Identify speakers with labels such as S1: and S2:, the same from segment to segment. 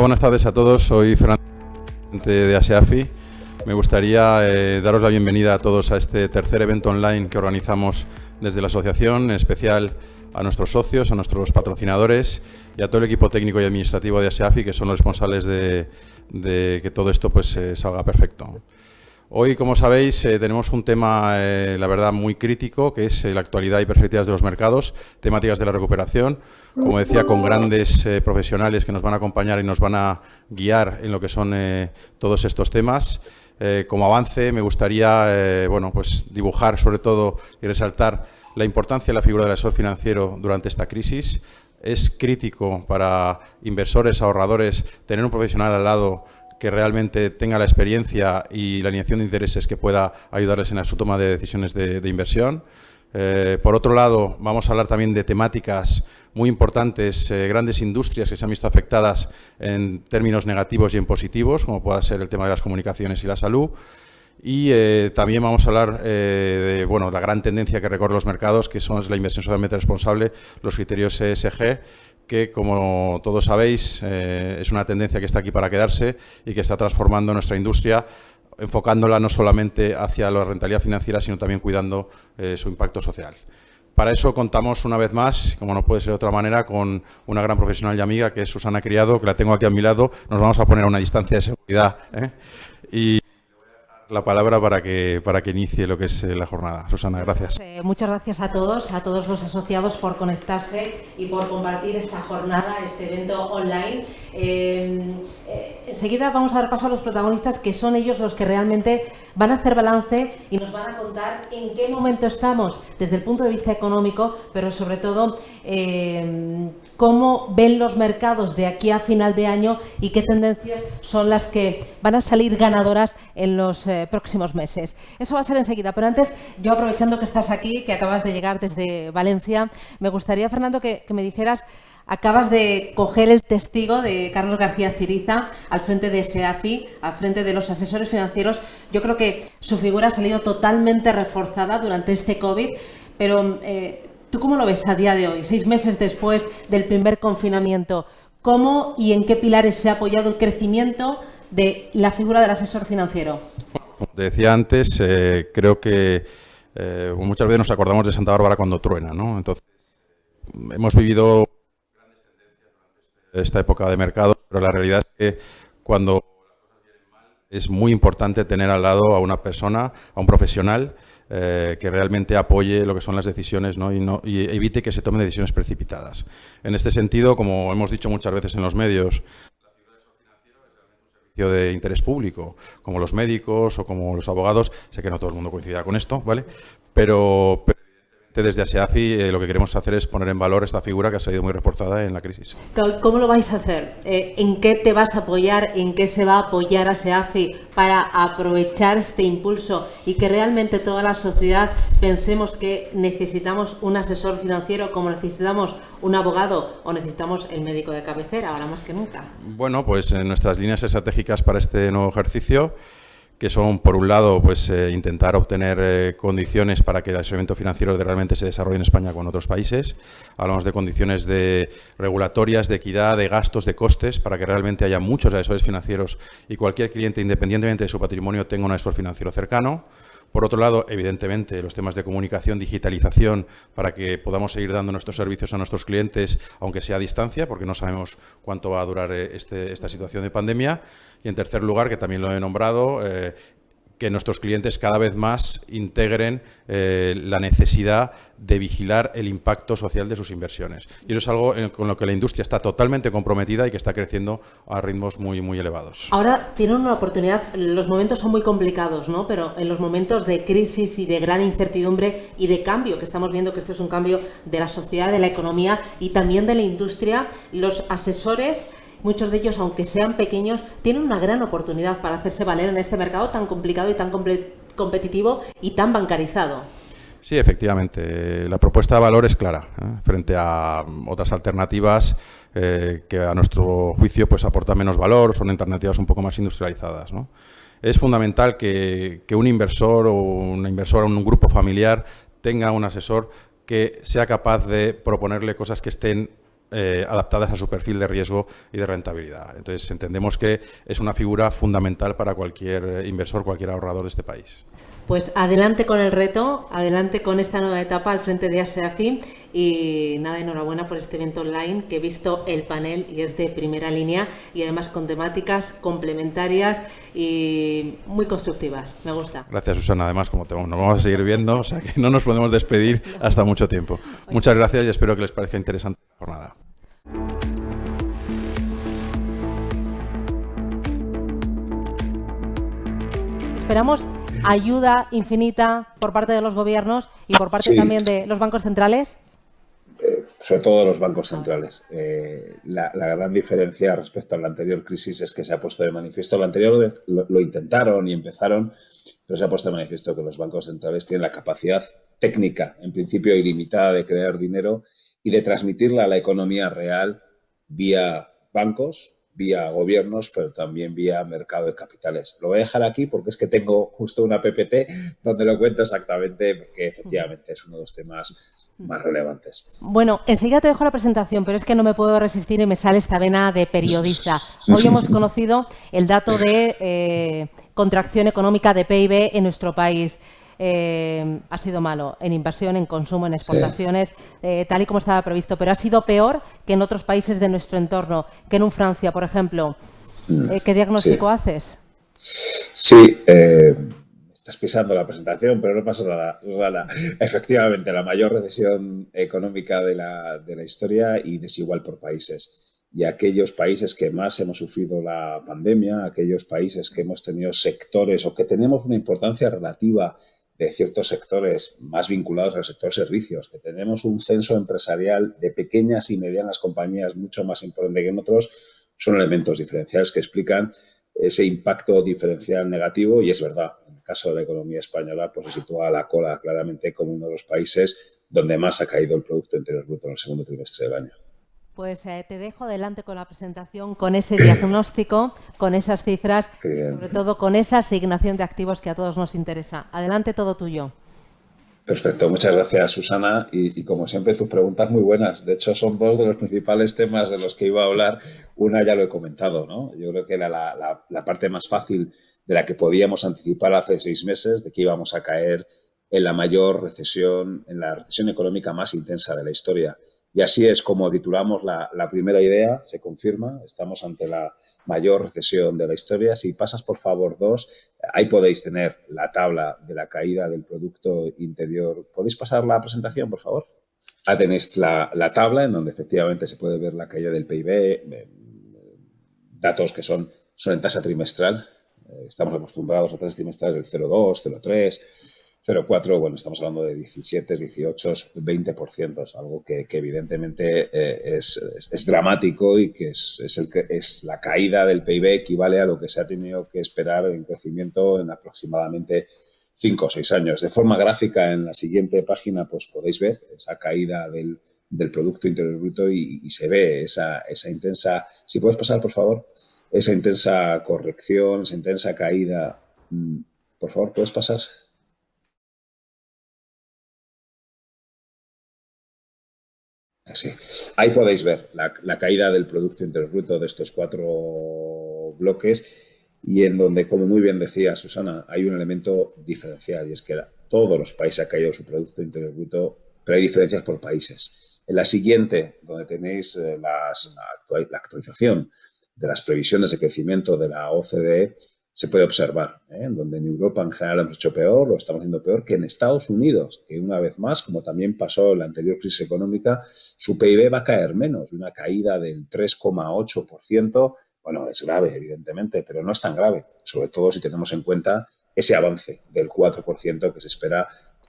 S1: Buenas tardes a todos, soy Fernando de ASEAFI. Me gustaría daros la bienvenida a todos a este tercer evento online que organizamos desde la asociación, en especial a nuestros socios, a nuestros patrocinadores y a todo el equipo técnico y administrativo de ASEAFI, que son los responsables de que todo esto pues, salga perfecto. Hoy, como sabéis, tenemos un tema, la verdad, muy crítico, que es la actualidad y perspectivas de los mercados, temáticas de la recuperación, como decía, con grandes profesionales que nos van a acompañar y nos van a guiar en lo que son todos estos temas. Como avance, me gustaría bueno, pues dibujar sobre todo y resaltar la importancia de la figura del asesor financiero durante esta crisis. Es crítico para inversores, ahorradores, tener un profesional al lado que realmente tenga la experiencia y la alineación de intereses que pueda ayudarles en su toma de decisiones de inversión. Por otro lado, vamos a hablar también de temáticas muy importantes, grandes industrias que se han visto afectadas en términos negativos y en positivos, como pueda ser el tema de las comunicaciones y la salud. Y también vamos a hablar de bueno, la gran tendencia que recorre los mercados, que son la inversión socialmente responsable, los criterios ESG, que, como todos sabéis, es una tendencia que está aquí para quedarse y que está transformando nuestra industria, enfocándola no solamente hacia la rentabilidad financiera, sino también cuidando su impacto social. Para eso contamos una vez más, como no puede ser de otra manera, con una gran profesional y amiga, que es Susana Criado, que la tengo aquí a mi lado. Nos vamos a poner a una distancia de seguridad, y la palabra para que inicie lo que es la jornada. Susana, gracias.
S2: Muchas gracias a todos los asociados por conectarse y por compartir esta jornada, este evento online. Enseguida vamos a dar paso a los protagonistas, que son ellos los que realmente van a hacer balance y nos van a contar en qué momento estamos desde el punto de vista económico, pero sobre todo cómo ven los mercados de aquí a final de año y qué tendencias son las que van a salir ganadoras en los próximos meses. Eso va a ser enseguida, pero antes, yo aprovechando que estás aquí, que acabas de llegar desde Valencia, me gustaría, Fernando, que me dijeras, acabas de coger el testigo de Carlos García Ciriza al frente de SEAFI, al frente de los asesores financieros. Yo creo que su figura ha salido totalmente reforzada durante este COVID, pero ¿tú cómo lo ves a día de hoy, 6 meses después del primer confinamiento? ¿Cómo y en qué pilares se ha apoyado el crecimiento de la figura del asesor financiero?
S1: Como te decía antes, creo que muchas veces nos acordamos de Santa Bárbara cuando truena, ¿no? Entonces, hemos vivido grandes tendencias durante esta época de mercado, pero la realidad es que cuando las cosas vienen mal es muy importante tener al lado a una persona, a un profesional que realmente apoye lo que son las decisiones, ¿no? Y evite que se tomen decisiones precipitadas. En este sentido, como hemos dicho muchas veces en los medios, de interés público, como los médicos o como los abogados. Sé que no todo el mundo coincidirá con esto, ¿vale? Pero evidentemente desde ASEAFI lo que queremos hacer es poner en valor esta figura que ha salido muy reforzada en la crisis.
S2: ¿Cómo lo vais a hacer? ¿En qué te vas a apoyar? ¿En qué se va a apoyar ASEAFI para aprovechar este impulso y que realmente toda la sociedad pensemos que necesitamos un asesor financiero como necesitamos un abogado o necesitamos el médico de cabecera, ahora más que nunca?
S1: Bueno, pues nuestras líneas estratégicas para este nuevo ejercicio, que son, por un lado, pues intentar obtener condiciones para que el asesoramiento financiero realmente se desarrolle en España con otros países. Hablamos de condiciones regulatorias, de equidad, de gastos, de costes, para que realmente haya muchos asesores financieros y cualquier cliente, independientemente de su patrimonio, tenga un asesor financiero cercano. Por otro lado, evidentemente, los temas de comunicación, digitalización, para que podamos seguir dando nuestros servicios a nuestros clientes, aunque sea a distancia, porque no sabemos cuánto va a durar esta situación de pandemia. Y, en tercer lugar, que también lo he nombrado, que nuestros clientes cada vez más integren la necesidad de vigilar el impacto social de sus inversiones. Y eso es algo con lo que la industria está totalmente comprometida y que está creciendo a ritmos muy, muy elevados.
S2: Ahora tienen una oportunidad, los momentos son muy complicados, ¿no? Pero en los momentos de crisis y de gran incertidumbre y de cambio, que estamos viendo que esto es un cambio de la sociedad, de la economía y también de la industria, los asesores, muchos de ellos, aunque sean pequeños, tienen una gran oportunidad para hacerse valer en este mercado tan complicado y tan competitivo y tan bancarizado.
S1: Sí, efectivamente. La propuesta de valor es clara, frente a otras alternativas que a nuestro juicio pues aportan menos valor, son alternativas un poco más industrializadas, ¿no? Es fundamental que un inversor o una inversora, un grupo familiar, tenga un asesor que sea capaz de proponerle cosas que estén adaptadas a su perfil de riesgo y de rentabilidad. Entonces, entendemos que es una figura fundamental para cualquier inversor, cualquier ahorrador de este país.
S2: Pues adelante con el reto, adelante con esta nueva etapa al frente de ASEAFI y nada, enhorabuena por este evento online que he visto el panel y es de primera línea y además con temáticas complementarias y muy constructivas. Me gusta.
S1: Gracias, Susana. Además, como nos vamos a seguir viendo, o sea que no nos podemos despedir hasta mucho tiempo. Muchas gracias y espero que les parezca interesante la jornada.
S2: Esperamos ayuda infinita por parte de los gobiernos y por parte también de los bancos centrales.
S3: Sobre todo de los bancos centrales. La gran diferencia respecto a la anterior crisis es que se ha puesto de manifiesto, la anterior lo intentaron y empezaron, pero se ha puesto de manifiesto que los bancos centrales tienen la capacidad técnica, en principio ilimitada, de crear dinero y de transmitirla a la economía real vía bancos, vía gobiernos, pero también vía mercado de capitales. Lo voy a dejar aquí porque es que tengo justo una PPT donde lo cuento exactamente, porque efectivamente es uno de los temas más relevantes.
S2: Bueno, enseguida te dejo la presentación, pero es que no me puedo resistir y me sale esta vena de periodista. Hoy hemos conocido el dato de contracción económica de PIB en nuestro país. Ha sido malo en inversión, en consumo, en exportaciones, tal y como estaba previsto, pero ha sido peor que en otros países de nuestro entorno, que en un Francia, por ejemplo. ¿Qué diagnóstico haces?
S3: Sí, estás pisando la presentación, pero no pasa nada, Rana. Efectivamente, la mayor recesión económica de la historia y desigual por países. Y aquellos países que más hemos sufrido la pandemia, aquellos países que hemos tenido sectores o que tenemos una importancia relativa de ciertos sectores más vinculados al sector servicios, que tenemos un censo empresarial de pequeñas y medianas compañías mucho más importante que en otros, son elementos diferenciales que explican ese impacto diferencial negativo y es verdad, en el caso de la economía española pues se sitúa a la cola claramente como uno de los países donde más ha caído el Producto Interior Bruto en el segundo trimestre del año.
S2: Pues te dejo adelante con la presentación, con ese diagnóstico, con esas cifras y sobre todo con esa asignación de activos que a todos nos interesa. Adelante, todo tuyo.
S3: Perfecto, muchas gracias, Susana. Y como siempre, tus preguntas muy buenas. De hecho, son dos de los principales temas de los que iba a hablar. Una ya lo he comentado, ¿no? Yo creo que era la parte más fácil de la que podíamos anticipar hace 6 meses, de que íbamos a caer en la mayor recesión, en la recesión económica más intensa de la historia. Y así es como titulamos la primera idea, se confirma, estamos ante la mayor recesión de la historia. Si pasas, por favor, 2, ahí podéis tener la tabla de la caída del Producto Interior. ¿Podéis pasar la presentación, por favor? Ahí tenéis la tabla en donde efectivamente se puede ver la caída del PIB, datos que son en tasa trimestral. Estamos acostumbrados a tasas trimestrales del 0,2, 0,3... 0,4, bueno, estamos hablando de 17, 18, 20%, algo que evidentemente es dramático y que es la caída del PIB equivale a lo que se ha tenido que esperar en crecimiento en aproximadamente 5 o 6 años. De forma gráfica, en la siguiente página, pues podéis ver esa caída del Producto Interior Bruto y se ve esa intensa, si puedes pasar, por favor, esa intensa corrección, esa intensa caída. Por favor, ¿puedes pasar? Sí. Ahí podéis ver la caída del Producto Interior Bruto de estos 4 bloques y en donde, como muy bien decía Susana, hay un elemento diferencial y es que todos los países ha caído su Producto Interior Bruto, pero hay diferencias por países. En la siguiente, donde tenéis la actualización de las previsiones de crecimiento de la OCDE, se puede observar, en donde en Europa en general hemos hecho peor, lo estamos haciendo peor que en Estados Unidos, que una vez más, como también pasó en la anterior crisis económica, su PIB va a caer menos, una caída del 3,8%. Bueno, es grave, evidentemente, pero no es tan grave, sobre todo si tenemos en cuenta ese avance del 4% que se espera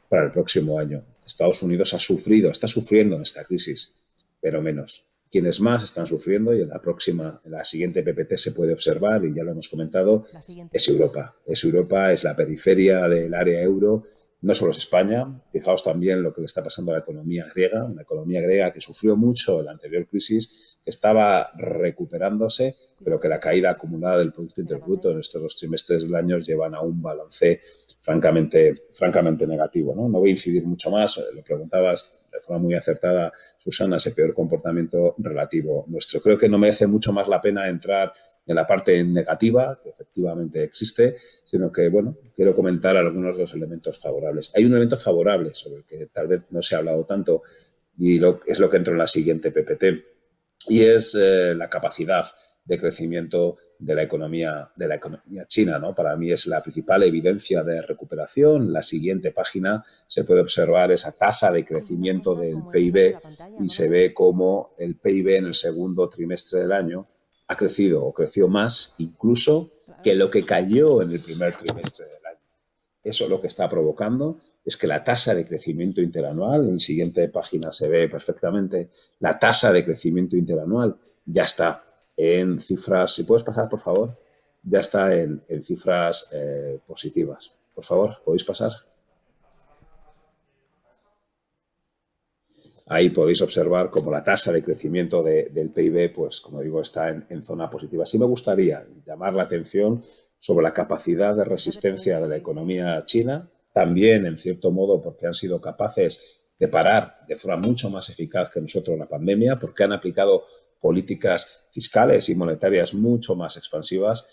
S3: para el próximo año. Estados Unidos está sufriendo en esta crisis, pero menos. Quienes más están sufriendo, y en la siguiente PPT se puede observar, y ya lo hemos comentado, es Europa. Es la periferia del área euro, no solo es España. Fijaos también lo que le está pasando a la economía griega, una economía griega que sufrió mucho en la anterior crisis, que estaba recuperándose, pero que la caída acumulada del Producto Interior Bruto en estos 2 trimestres del año llevan a un balance francamente negativo, ¿no? No voy a incidir mucho más, lo preguntabas, de forma muy acertada, Susana, ese peor comportamiento relativo nuestro. Creo que no merece mucho más la pena entrar en la parte negativa, que efectivamente existe, sino que, bueno, quiero comentar algunos de los elementos favorables. Hay un elemento favorable sobre el que tal vez no se ha hablado tanto y es lo que entró en la siguiente PPT, y es la capacidad de crecimiento de la economía china, ¿no? Para mí es la principal evidencia de recuperación. La siguiente página se puede observar esa tasa de crecimiento del PIB y se ve cómo el PIB en el segundo trimestre del año ha crecido o creció más incluso que lo que cayó en el primer trimestre del año. Eso lo que está provocando es que la tasa de crecimiento interanual, en la siguiente página se ve perfectamente, la tasa de crecimiento interanual ya está en cifras, si puedes pasar por favor, ya está en cifras positivas. Por favor, ¿podéis pasar? Ahí podéis observar cómo la tasa de crecimiento del PIB, pues como digo, está en zona positiva. Sí me gustaría llamar la atención sobre la capacidad de resistencia de la economía china, también en cierto modo porque han sido capaces de parar de forma mucho más eficaz que nosotros la pandemia, porque han aplicado políticas fiscales y monetarias mucho más expansivas.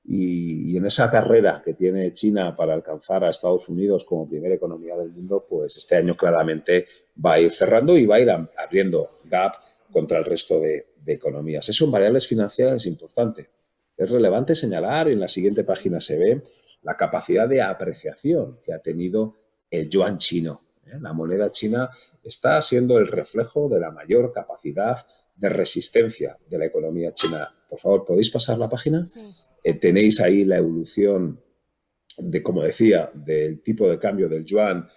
S3: Y en esa carrera que tiene China para alcanzar a Estados Unidos como primera economía del mundo, pues este año claramente va a ir cerrando y va a ir abriendo gap contra el resto de economías. Eso en variables financieras es importante. Es relevante señalar, en la siguiente página se ve la capacidad de apreciación que ha tenido el yuan chino. La moneda china está siendo el reflejo de la mayor capacidad de resistencia de la economía china. Por favor, ¿podéis pasar la página? Tenéis ahí la evolución de, como decía, del tipo de cambio del yuan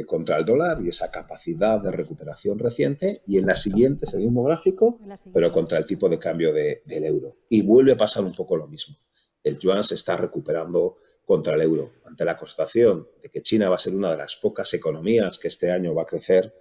S3: contra el dólar y esa capacidad de recuperación reciente. Y en la siguiente sería un mismo gráfico, pero contra el tipo de cambio del euro. Y vuelve a pasar un poco lo mismo. El yuan se está recuperando contra el euro. Ante la constatación de que China va a ser una de las pocas economías que este año va a crecer,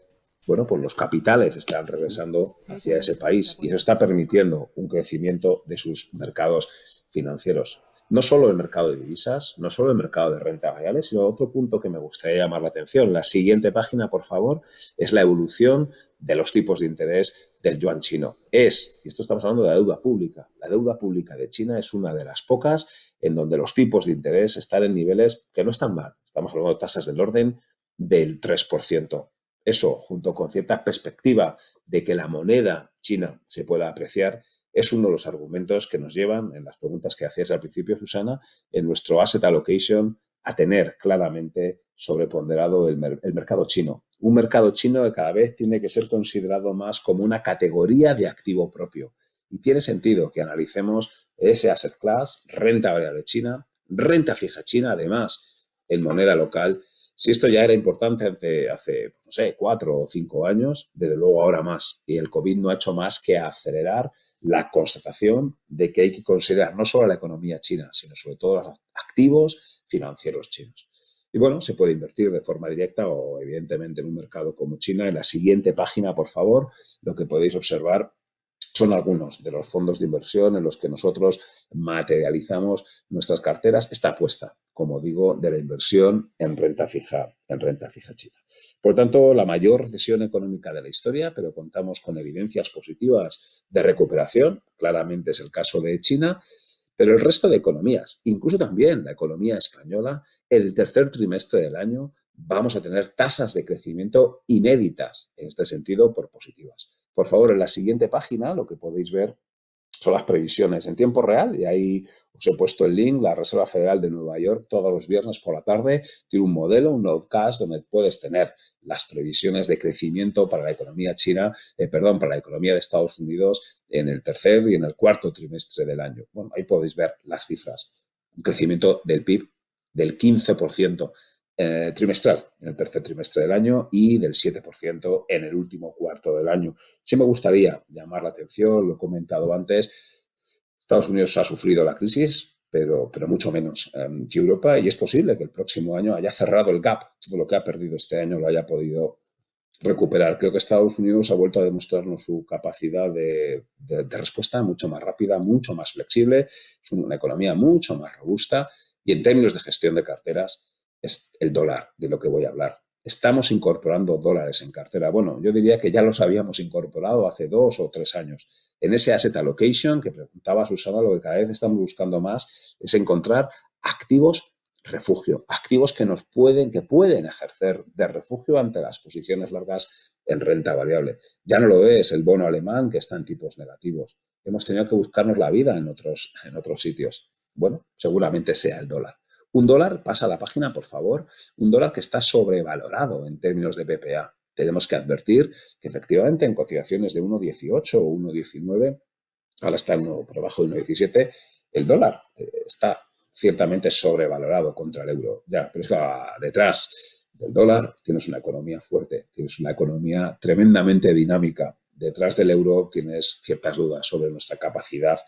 S3: bueno, pues los capitales están regresando hacia ese país y eso está permitiendo un crecimiento de sus mercados financieros. No solo el mercado de divisas, no solo el mercado de renta variable, sino otro punto que me gustaría llamar la atención. La siguiente página, por favor, es la evolución de los tipos de interés del yuan chino. Y esto estamos hablando de la deuda pública. La deuda pública de China es una de las pocas en donde los tipos de interés están en niveles que no están mal. Estamos hablando de tasas del orden del 3%. Eso, junto con cierta perspectiva de que la moneda china se pueda apreciar, es uno de los argumentos que nos llevan, en las preguntas que hacías al principio, Susana, en nuestro asset allocation, a tener claramente sobreponderado el mercado chino. Un mercado chino que cada vez tiene que ser considerado más como una categoría de activo propio. Y tiene sentido que analicemos ese asset class, renta variable china, renta fija china, además, en moneda local. Si esto ya era importante hace, no sé, 4 o 5 años, desde luego ahora más. Y el COVID no ha hecho más que acelerar la constatación de que hay que considerar no solo la economía china, sino sobre todo los activos financieros chinos. Y bueno, se puede invertir de forma directa o evidentemente en un mercado como China. En la siguiente página, por favor, lo que podéis observar son algunos de los fondos de inversión en los que nosotros materializamos nuestras carteras. Esta apuesta, como digo, de la inversión en renta fija china. Por tanto, la mayor recesión económica de la historia, pero contamos con evidencias positivas de recuperación. Claramente es el caso de China, pero el resto de economías, incluso también la economía española, en el tercer trimestre del año vamos a tener tasas de crecimiento inéditas, en este sentido, por positivas. Por favor, en la siguiente página lo que podéis ver son las previsiones en tiempo real y ahí os he puesto el link. La Reserva Federal de Nueva York todos los viernes por la tarde tiene un modelo, un notecast donde puedes tener las previsiones de crecimiento para la economía china, para la economía de Estados Unidos en el tercer y en el cuarto trimestre del año. Bueno, ahí podéis ver las cifras. Un crecimiento del PIB del 15%. Trimestral en el tercer trimestre del año y del 7% en el último cuarto del año. Sí me gustaría llamar la atención, lo he comentado antes, Estados Unidos ha sufrido la crisis, pero mucho menos que Europa y es posible que el próximo año haya cerrado el gap, todo lo que ha perdido este año lo haya podido recuperar. Creo que Estados Unidos ha vuelto a demostrarnos su capacidad de respuesta mucho más rápida, mucho más flexible, es una economía mucho más robusta y en términos de gestión de carteras es el dólar de lo que voy a hablar. estamos incorporando dólares en cartera. Bueno, yo diría que ya los habíamos incorporado hace 2 o 3 años. En ese asset allocation que preguntaba Susana, lo que cada vez estamos buscando más es encontrar activos refugio, activos que pueden ejercer de refugio ante las posiciones largas en renta variable. Ya no lo es el bono alemán, que está en tipos negativos. Hemos tenido que buscarnos la vida en otros sitios. Bueno, seguramente sea el dólar. Un dólar, pasa a la página, por favor, un dólar que está sobrevalorado en términos de BPA. Tenemos que advertir que efectivamente en cotizaciones de 1,18 o 1,19, ahora está por debajo de 1,17, el dólar está ciertamente sobrevalorado contra el euro. Ya, pero es que detrás del dólar tienes una economía fuerte, tienes una economía tremendamente dinámica. Detrás del euro tienes ciertas dudas sobre nuestra capacidad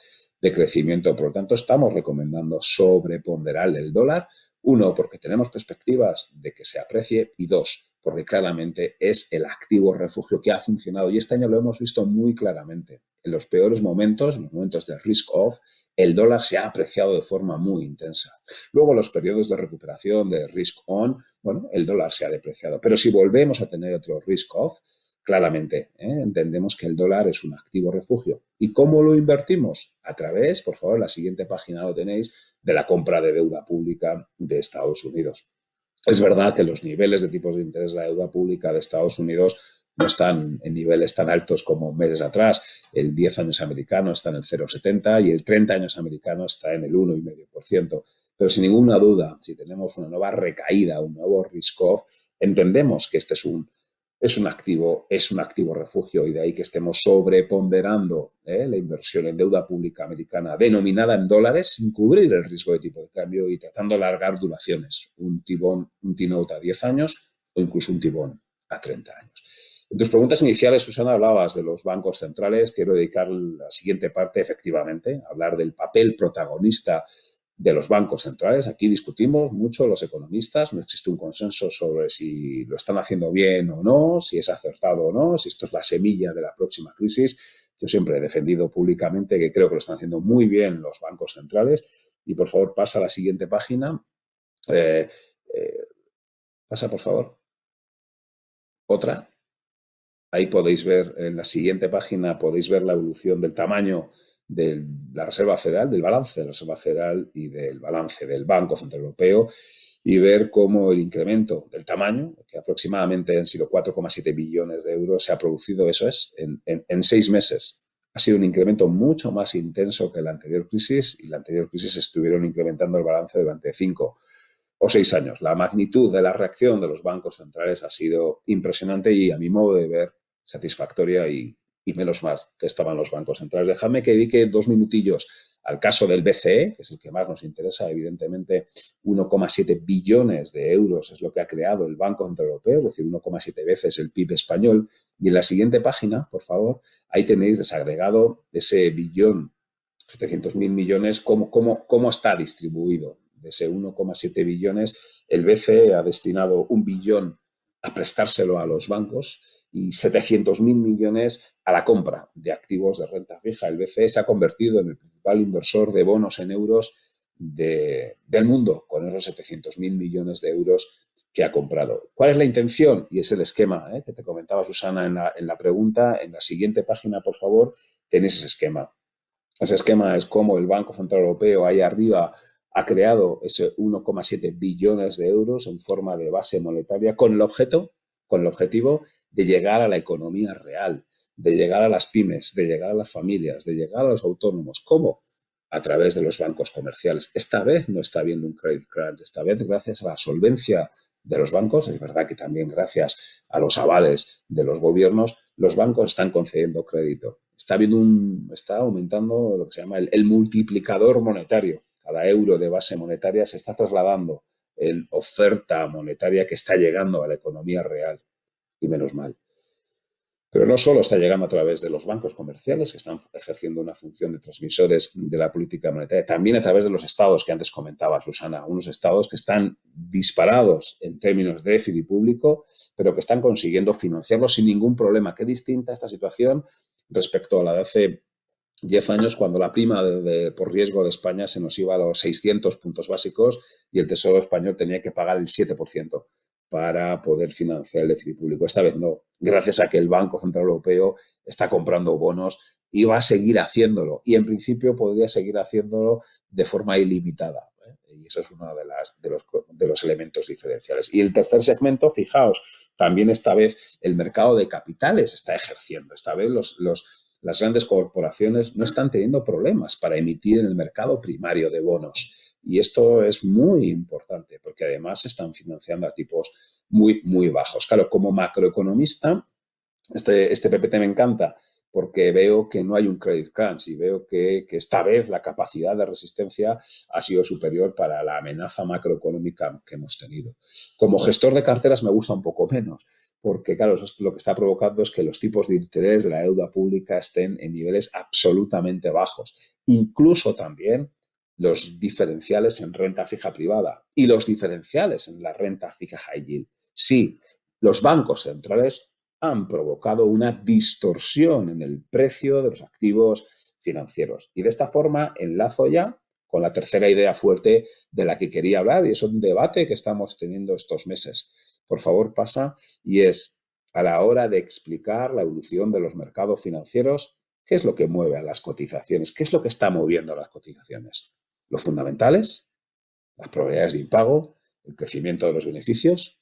S3: de crecimiento. Por lo tanto, estamos recomendando sobreponderar el dólar. Uno, porque tenemos perspectivas de que se aprecie, y dos, porque claramente es el activo refugio que ha funcionado. Y este año lo hemos visto muy claramente. En los peores momentos, en los momentos de risk off, el dólar se ha apreciado de forma muy intensa. Luego, los periodos de recuperación de risk on, bueno, el dólar se ha depreciado. Pero si volvemos a tener otro risk off, claramente, entendemos que el dólar es un activo refugio. ¿Y cómo lo invertimos? A través, por favor, la siguiente página lo tenéis, de la compra de deuda pública de Estados Unidos. Es verdad que los niveles de tipos de interés de la deuda pública de Estados Unidos no están en niveles tan altos como meses atrás. El 10 años americano está en el 0,70 y el 30 años americano está en el 1,5%. Pero sin ninguna duda, si tenemos una nueva recaída, un nuevo risk-off, entendemos que este es un activo refugio, y de ahí que estemos sobreponderando la inversión en deuda pública americana denominada en dólares sin cubrir el riesgo de tipo de cambio y tratando de alargar duraciones, un T-note a 10 años o incluso un T-bond a 30 años. En tus preguntas iniciales, Susana, hablabas de los bancos centrales. Quiero dedicar la siguiente parte, efectivamente, a hablar del papel protagonista de los bancos centrales. Aquí discutimos mucho los economistas, no existe un consenso sobre si lo están haciendo bien o no, si es acertado o no, si esto es la semilla de la próxima crisis. Yo siempre he defendido públicamente que creo que lo están haciendo muy bien los bancos centrales. Y por favor, pasa a la siguiente página. Pasa, por favor. Otra. Ahí podéis ver, en la siguiente página, podéis ver la evolución del tamaño de la Reserva Federal, del balance de la Reserva Federal y del balance del Banco Central Europeo, y ver cómo el incremento del tamaño, que aproximadamente han sido 4,7 billones de euros, se ha producido, eso es, en 6 meses. Ha sido un incremento mucho más intenso que la anterior crisis, y la anterior crisis estuvieron incrementando el balance durante 5 o 6 años. La magnitud de la reacción de los bancos centrales ha sido impresionante y, a mi modo de ver, satisfactoria, y menos mal que estaban los bancos centrales. Dejadme que dedique 2 minutillos al caso del BCE, que es el que más nos interesa. Evidentemente, 1,7 billones de euros es lo que ha creado el Banco Central Europeo, es decir, 1,7 veces el PIB español. Y en la siguiente página, por favor, ahí tenéis desagregado ese 1.700.000 millones, cómo está distribuido. De ese 1,7 billones, el BCE ha destinado 1 billón a prestárselo a los bancos y 700.000 millones a la compra de activos de renta fija. El BCE se ha convertido en el principal inversor de bonos en euros del mundo, con esos 700.000 millones de euros que ha comprado. ¿Cuál es la intención? Y es el esquema que te comentaba Susana en la pregunta. En la siguiente página, por favor, tenéis ese esquema. Ese esquema es cómo el Banco Central Europeo ahí arriba ha creado ese 1,7 billones de euros en forma de base monetaria con el objetivo de llegar a la economía real, de llegar a las pymes, de llegar a las familias, de llegar a los autónomos. ¿Cómo? A través de los bancos comerciales. Esta vez no está habiendo un credit crunch, esta vez gracias a la solvencia de los bancos, es verdad que también gracias a los avales de los gobiernos, los bancos están concediendo crédito. Está aumentando lo que se llama el multiplicador monetario. Cada euro de base monetaria se está trasladando en oferta monetaria que está llegando a la economía real, y menos mal. Pero no solo está llegando a través de los bancos comerciales, que están ejerciendo una función de transmisores de la política monetaria, también a través de los estados que antes comentaba Susana, unos estados que están disparados en términos de déficit público, pero que están consiguiendo financiarlo sin ningún problema. Qué distinta esta situación respecto a la de hace 10 años, cuando la prima por riesgo de España se nos iba a los 600 puntos básicos y el Tesoro español tenía que pagar el 7%. para poder financiar el déficit público. Esta vez no, gracias a que el Banco Central Europeo está comprando bonos y va a seguir haciéndolo. Y en principio podría seguir haciéndolo de forma ilimitada. Y eso es uno de los elementos diferenciales. Y el tercer segmento, fijaos, también esta vez el mercado de capitales está ejerciendo. Esta vez las grandes corporaciones no están teniendo problemas para emitir en el mercado primario de bonos. Y esto es muy importante porque además se están financiando a tipos muy, muy bajos. Claro, como macroeconomista, este PPT me encanta porque veo que no hay un credit crunch y veo que esta vez la capacidad de resistencia ha sido superior para la amenaza macroeconómica que hemos tenido. Como gestor de carteras me gusta un poco menos, porque claro, esto lo que está provocando es que los tipos de interés de la deuda pública estén en niveles absolutamente bajos. Incluso también los diferenciales en renta fija privada y los diferenciales en la renta fija high yield. Sí, los bancos centrales han provocado una distorsión en el precio de los activos financieros. Y de esta forma enlazo ya con la tercera idea fuerte de la que quería hablar, y es un debate que estamos teniendo estos meses. Por favor, pasa, y es a la hora de explicar la evolución de los mercados financieros, ¿qué es lo que mueve a las cotizaciones? ¿Qué es lo que está moviendo a las cotizaciones? ¿Los fundamentales? ¿Las probabilidades de impago? ¿El crecimiento de los beneficios?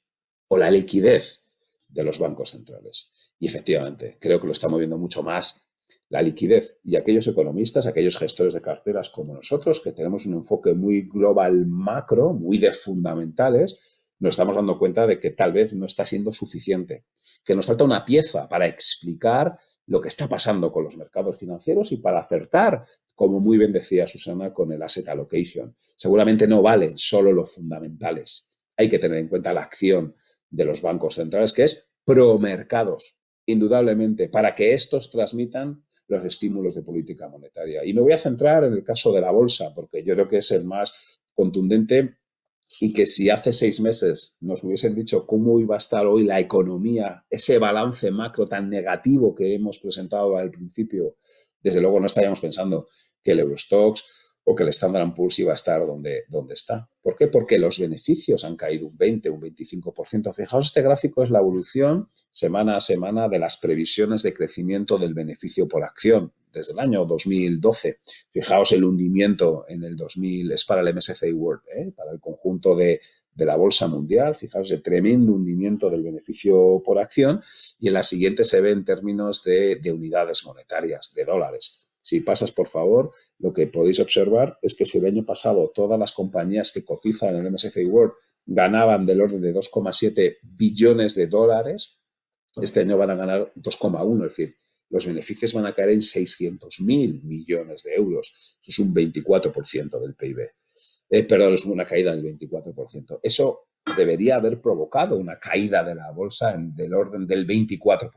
S3: ¿O la liquidez de los bancos centrales? Y efectivamente, creo que lo está moviendo mucho más la liquidez. Y aquellos economistas, aquellos gestores de carteras como nosotros, que tenemos un enfoque muy global macro, muy de fundamentales, nos estamos dando cuenta de que tal vez no está siendo suficiente, que nos falta una pieza para explicar lo que está pasando con los mercados financieros y para acertar, como muy bien decía Susana, con el asset allocation. Seguramente no valen solo los fundamentales. Hay que tener en cuenta la acción de los bancos centrales, que es promercados, indudablemente, para que estos transmitan los estímulos de política monetaria. Y me voy a centrar en el caso de la bolsa, porque yo creo que es el más contundente y que si hace 6 meses nos hubiesen dicho cómo iba a estar hoy la economía, ese balance macro tan negativo que hemos presentado al principio, desde luego no estaríamos pensando que el Eurostoxx o que el Standard & Poor's iba a estar donde está. ¿Por qué? Porque los beneficios han caído un 20, un 25%. Fijaos, este gráfico es la evolución semana a semana de las previsiones de crecimiento del beneficio por acción desde el año 2012. Fijaos el hundimiento en el 2000, es para el MSCI World, para el conjunto de la bolsa mundial. Fijaos el tremendo hundimiento del beneficio por acción y en la siguiente se ve en términos de unidades monetarias, de dólares. Si pasas, por favor, lo que podéis observar es que si el año pasado todas las compañías que cotizan en el MSCI World ganaban del orden de 2,7 billones de dólares, este año van a ganar 2,1, es decir, los beneficios van a caer en 600.000 millones de euros. Eso es un 24% del PIB. Perdón, es una caída del 24%. Eso debería haber provocado una caída de la bolsa del orden del 24%.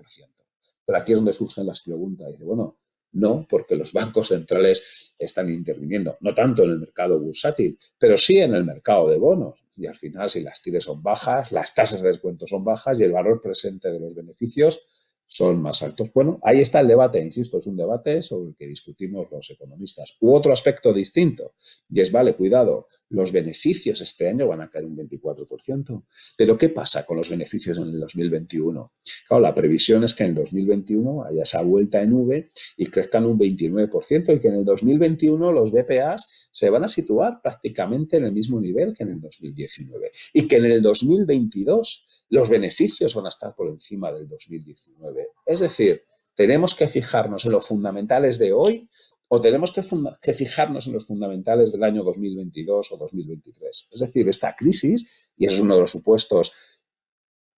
S3: Pero aquí es donde surgen las preguntas. Dice, bueno, no, porque los bancos centrales están interviniendo, no tanto en el mercado bursátil, pero sí en el mercado de bonos. Y al final, si las TIRES son bajas, las tasas de descuento son bajas y el valor presente de los beneficios son más altos. Bueno, ahí está el debate, insisto, es un debate sobre el que discutimos los economistas. U otro aspecto distinto, y es, vale, cuidado, los beneficios este año van a caer un 24%. Pero ¿qué pasa con los beneficios en el 2021? Claro, la previsión es que en el 2021 haya esa vuelta en V y crezcan un 29% y que en el 2021 los BPAs se van a situar prácticamente en el mismo nivel que en el 2019 y que en el 2022 los beneficios van a estar por encima del 2019. Es decir, tenemos que fijarnos en los fundamentales de hoy o tenemos que fijarnos en los fundamentales del año 2022 o 2023. Es decir, esta crisis, y ese es uno de los supuestos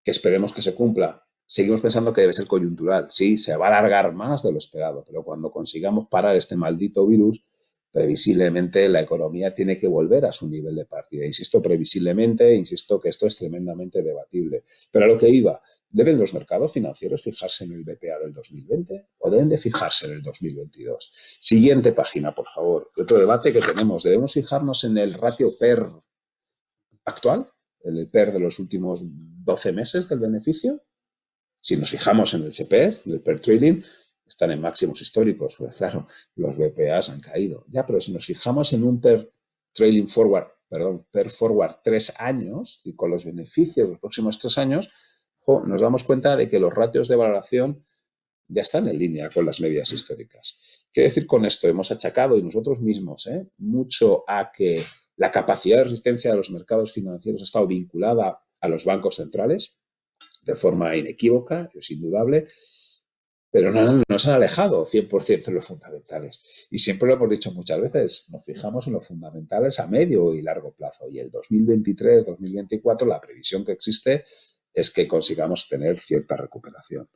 S3: que esperemos que se cumpla, seguimos pensando que debe ser coyuntural. Sí, se va a alargar más de lo esperado, pero cuando consigamos parar este maldito virus, previsiblemente la economía tiene que volver a su nivel de partida. Insisto, previsiblemente, insisto que esto es tremendamente debatible. Pero a lo que iba, ¿deben los mercados financieros fijarse en el BPA del 2020 o deben de fijarse en el 2022? Siguiente página, por favor. Otro debate que tenemos. ¿Debemos fijarnos en el ratio PER actual? ¿El PER de los últimos 12 meses del beneficio? Si nos fijamos en el CPR, el PER trailing, están en máximos históricos, pues claro, los BPAs han caído. Ya, pero si nos fijamos en un PER trailing forward per forward 3 años y con los beneficios de los próximos 3 años, nos damos cuenta de que los ratios de valoración ya están en línea con las medias históricas. ¿Qué decir con esto? Hemos achacado, y nosotros mismos, mucho a que la capacidad de resistencia de los mercados financieros ha estado vinculada a los bancos centrales de forma inequívoca, es indudable, pero no nos han alejado 100% de los fundamentales. Y siempre lo hemos dicho muchas veces, nos fijamos en los fundamentales a medio y largo plazo. Y el 2023, 2024, la previsión que existe es que consigamos tener cierta recuperación.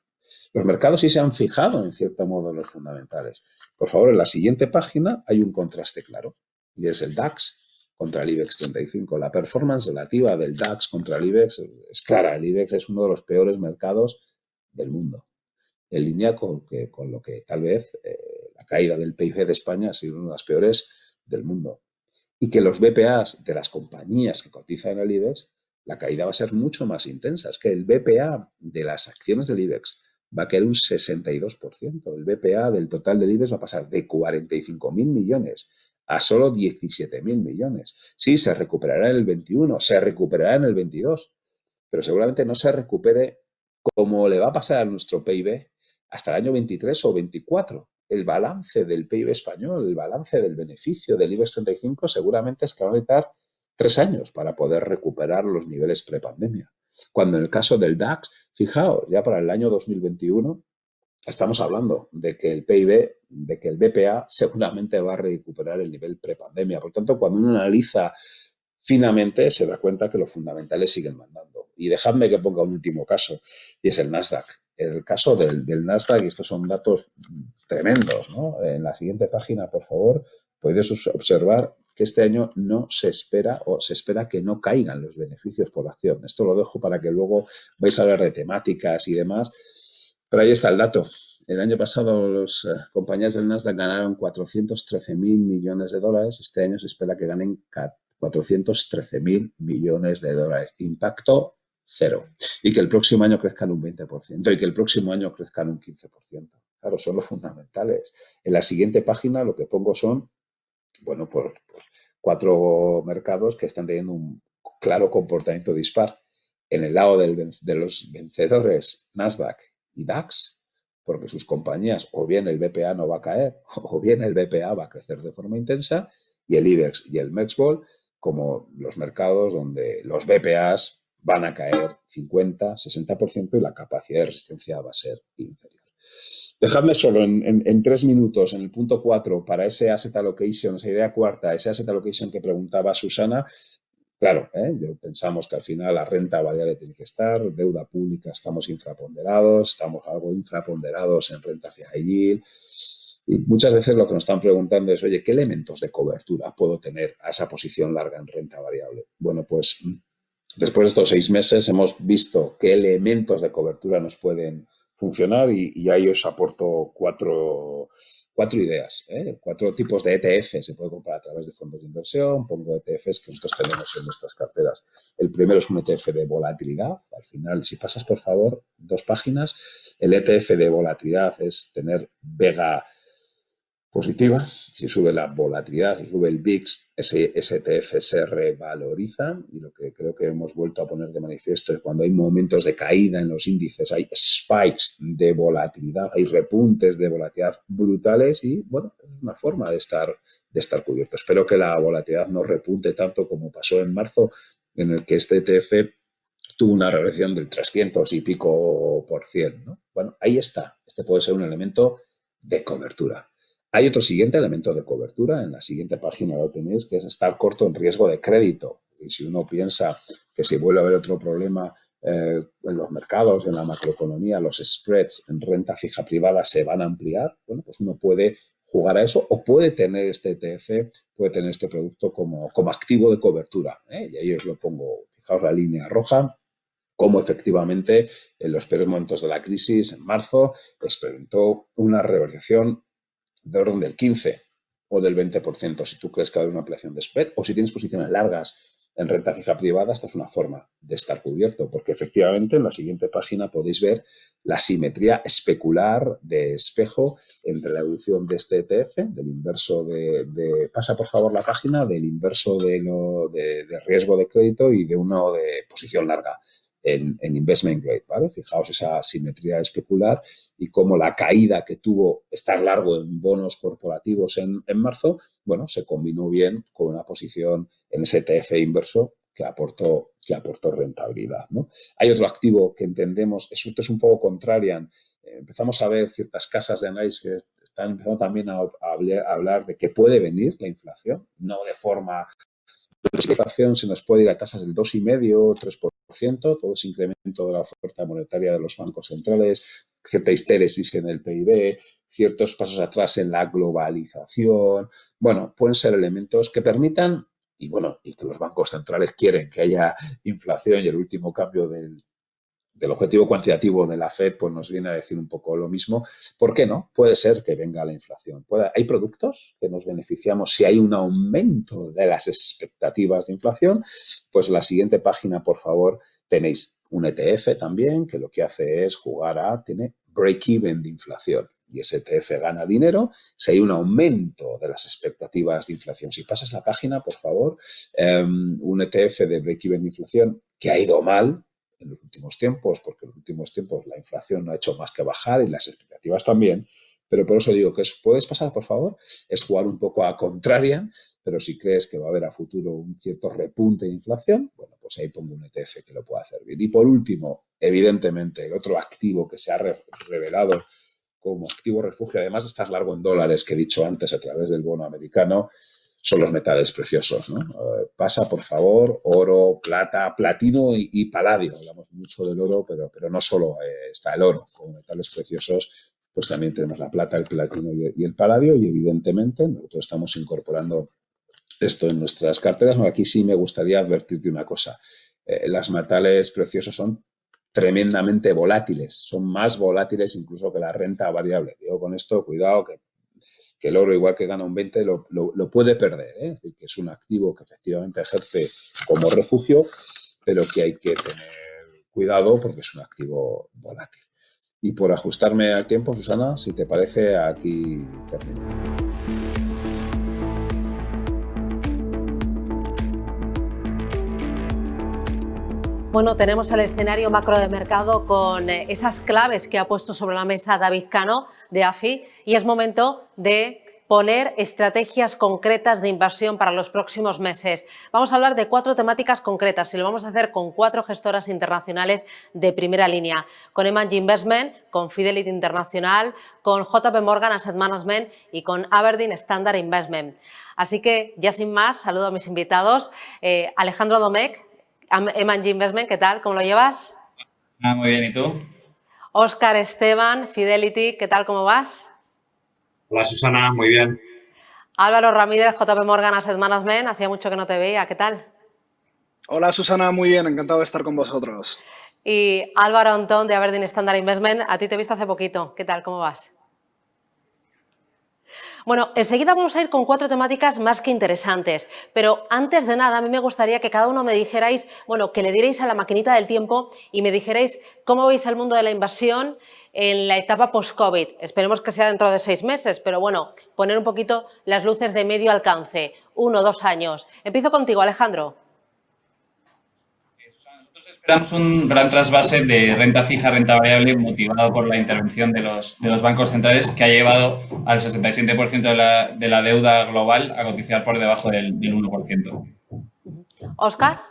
S3: Los mercados sí se han fijado, en cierto modo, en los fundamentales. Por favor, en la siguiente página hay un contraste claro, y es el DAX contra el IBEX 35. La performance relativa del DAX contra el IBEX es clara. El IBEX es uno de los peores mercados del mundo, en línea con lo que tal vez la caída del PIB de España ha sido una de las peores del mundo. Y que los BPAs de las compañías que cotizan en el IBEX, la caída va a ser mucho más intensa. Es que el BPA de las acciones del IBEX va a caer un 62%. El BPA del total del IBEX va a pasar de 45.000 millones a solo 17.000 millones. Sí, se recuperará en el 21, se recuperará en el 22, pero seguramente no se recupere como le va a pasar a nuestro PIB hasta el año 23 o 24. El balance del PIB español, el balance del beneficio del IBEX 35 seguramente es que va a necesitar 3 años para poder recuperar los niveles prepandemia. Cuando en el caso del DAX, fijaos, ya para el año 2021 estamos hablando de que el PIB, de que el BPA seguramente va a recuperar el nivel prepandemia. Por tanto, cuando uno analiza finamente, se da cuenta que los fundamentales siguen mandando. Y dejadme que ponga un último caso, y es el Nasdaq. En el caso del Nasdaq, y estos son datos tremendos, ¿no? En la siguiente página, por favor, podéis observar que este año no se espera, o se espera que no caigan los beneficios por acción. Esto lo dejo para que luego vais a hablar de temáticas y demás, pero ahí está el dato. El año pasado las compañías del Nasdaq ganaron 413.000 millones de dólares. Este año se espera que ganen 413.000 millones de dólares. Impacto cero. Y que el próximo año crezcan un 20%. Y que el próximo año crezcan un 15%. Claro, son los fundamentales. En la siguiente página lo que pongo son, bueno, pues 4 mercados que están teniendo un claro comportamiento dispar. En el lado de los vencedores, Nasdaq y DAX, porque sus compañías, o bien el BPA no va a caer, o bien el BPA va a crecer de forma intensa, y el IBEX y el MEXBOL como los mercados donde los BPAs van a caer 50, 60% y la capacidad de resistencia va a ser inferior. Dejadme solo en 3 minutos, en el punto 4, para ese asset allocation, esa idea cuarta, ese asset allocation que preguntaba Susana. Claro, pensamos que al final la renta variable tiene que estar, deuda pública estamos infraponderados, estamos algo infraponderados en renta fija y yield. Y muchas veces lo que nos están preguntando es, oye, ¿qué elementos de cobertura puedo tener a esa posición larga en renta variable? Bueno, pues después de estos 6 meses hemos visto qué elementos de cobertura nos pueden funcionar y ahí os aporto 4 ideas, 4 tipos de ETF se puede comprar a través de fondos de inversión. Pongo ETFs que nosotros tenemos en nuestras carteras. El primero es un ETF de volatilidad. Al final, si pasas, por favor, 2 páginas, el ETF de volatilidad es tener vega positiva. Si sube la volatilidad, si sube el VIX, ese ETF se revaloriza, y lo que creo que hemos vuelto a poner de manifiesto es cuando hay momentos de caída en los índices, hay spikes de volatilidad, hay repuntes de volatilidad brutales y, bueno, es una forma de estar cubierto. Espero que la volatilidad no repunte tanto como pasó en marzo, en el que este ETF tuvo una regresión del 300 y pico %, ¿no? Bueno, ahí está. Este puede ser un elemento de cobertura. Hay otro siguiente elemento de cobertura, en la siguiente página lo tenéis, que es estar corto en riesgo de crédito. Y si uno piensa que si vuelve a haber otro problema en los mercados, en la macroeconomía, los spreads en renta fija privada se van a ampliar, bueno, pues uno puede jugar a eso o puede tener este ETF, puede tener este producto como activo de cobertura. Y ahí os lo pongo, fijaos la línea roja, cómo efectivamente en los peores momentos de la crisis, en marzo, experimentó una revalorización de orden del 15 o del 20%, si tú crees que va a haber una ampliación de spread, o si tienes posiciones largas en renta fija privada esta es una forma de estar cubierto, porque efectivamente en la siguiente página podéis ver la simetría especular de espejo entre la evolución de este ETF, del inverso pasa por favor la página, del inverso de riesgo de crédito y de uno de posición larga en investment grade, ¿vale? Fijaos esa simetría especular y cómo la caída que tuvo estar largo en bonos corporativos en marzo, bueno, se combinó bien con una posición en ese ETF inverso que aportó rentabilidad, ¿no? Hay otro activo que entendemos, esto es un poco contrarian, empezamos a ver ciertas casas de análisis que están empezando también a hablar de que puede venir la inflación, no de forma... La inflación se nos puede ir a tasas del 2,5%, 3%, todo ese incremento de la oferta monetaria de los bancos centrales, cierta histéresis en el PIB, ciertos pasos atrás en la globalización. Bueno, pueden ser elementos que permitan, y que los bancos centrales quieren que haya inflación, y el último cambio del objetivo cuantitativo de la Fed pues nos viene a decir un poco lo mismo. ¿Por qué no? Puede ser que venga la inflación. Hay productos que nos beneficiamos si hay un aumento de las expectativas de inflación. Pues la siguiente página, por favor, tenéis un ETF también que lo que hace es tiene break-even de inflación. Y ese ETF gana dinero si hay un aumento de las expectativas de inflación. Si pasas la página, por favor, un ETF de break-even de inflación que ha ido mal en los últimos tiempos, porque en los últimos tiempos la inflación no ha hecho más que bajar y las expectativas también, pero por eso digo que puedes pasar, por favor, es jugar un poco a contrarian, pero si crees que va a haber a futuro un cierto repunte de inflación, bueno, pues ahí pongo un ETF que lo pueda hacer bien. Y por último, evidentemente, el otro activo que se ha revelado como activo refugio, además de estar largo en dólares que he dicho antes a través del bono americano, son los metales preciosos, ¿no? Pasa, por favor, oro, plata, platino y paladio. Hablamos mucho del oro, pero no solo está el oro. Como metales preciosos, pues también tenemos la plata, el platino y el paladio. Y evidentemente nosotros estamos incorporando esto en nuestras carteras. No, aquí sí me gustaría advertirte una cosa. Los metales preciosos son tremendamente volátiles. Son más volátiles incluso que la renta variable. Digo con esto, cuidado, que el oro, igual que gana un 20, lo puede perder, ¿eh? Es decir, que es un activo que efectivamente ejerce como refugio, pero que hay que tener cuidado porque es un activo volátil. Y por ajustarme al tiempo, Susana, si te parece, aquí termino.
S2: Bueno, tenemos el escenario macro de mercado con esas claves que ha puesto sobre la mesa David Cano de AFI y es momento de poner estrategias concretas de inversión para los próximos meses. Vamos a hablar de 4 temáticas concretas y lo vamos a hacer con 4 gestoras internacionales de primera línea, con M&G Investment, con Fidelity International, con JP Morgan Asset Management y con Aberdeen Standard Investment. Así que, ya sin más, saludo a mis invitados. Alejandro Domecq, M&G Investment, ¿qué tal? ¿Cómo lo llevas?
S4: Muy bien, ¿y tú?
S2: Óscar Esteban, Fidelity, ¿qué tal? ¿Cómo vas?
S5: Hola, Susana, muy bien.
S2: Álvaro Ramírez, JP Morgan Asset Management, hacía mucho que no te veía, ¿qué tal?
S6: Hola, Susana, muy bien, encantado de estar con vosotros.
S2: Y Álvaro Antón, de Aberdeen Standard Investment, a ti te he visto hace poquito, ¿qué tal? ¿Cómo vas? Bueno, enseguida vamos a ir con 4 temáticas más que interesantes, pero antes de nada a mí me gustaría que cada uno me dijerais, bueno, que le dierais a la maquinita del tiempo y me dijerais cómo veis el mundo de la inversión en la etapa post-COVID. Esperemos que sea dentro de 6 meses, pero bueno, poner un poquito las luces de medio alcance, 1 o 2 años. Empiezo contigo, Alejandro.
S4: Esperamos un gran trasvase de renta fija, renta variable, motivado por la intervención de los bancos centrales, que ha llevado al 67% de la deuda global a cotizar por debajo del 1%.
S2: Óscar.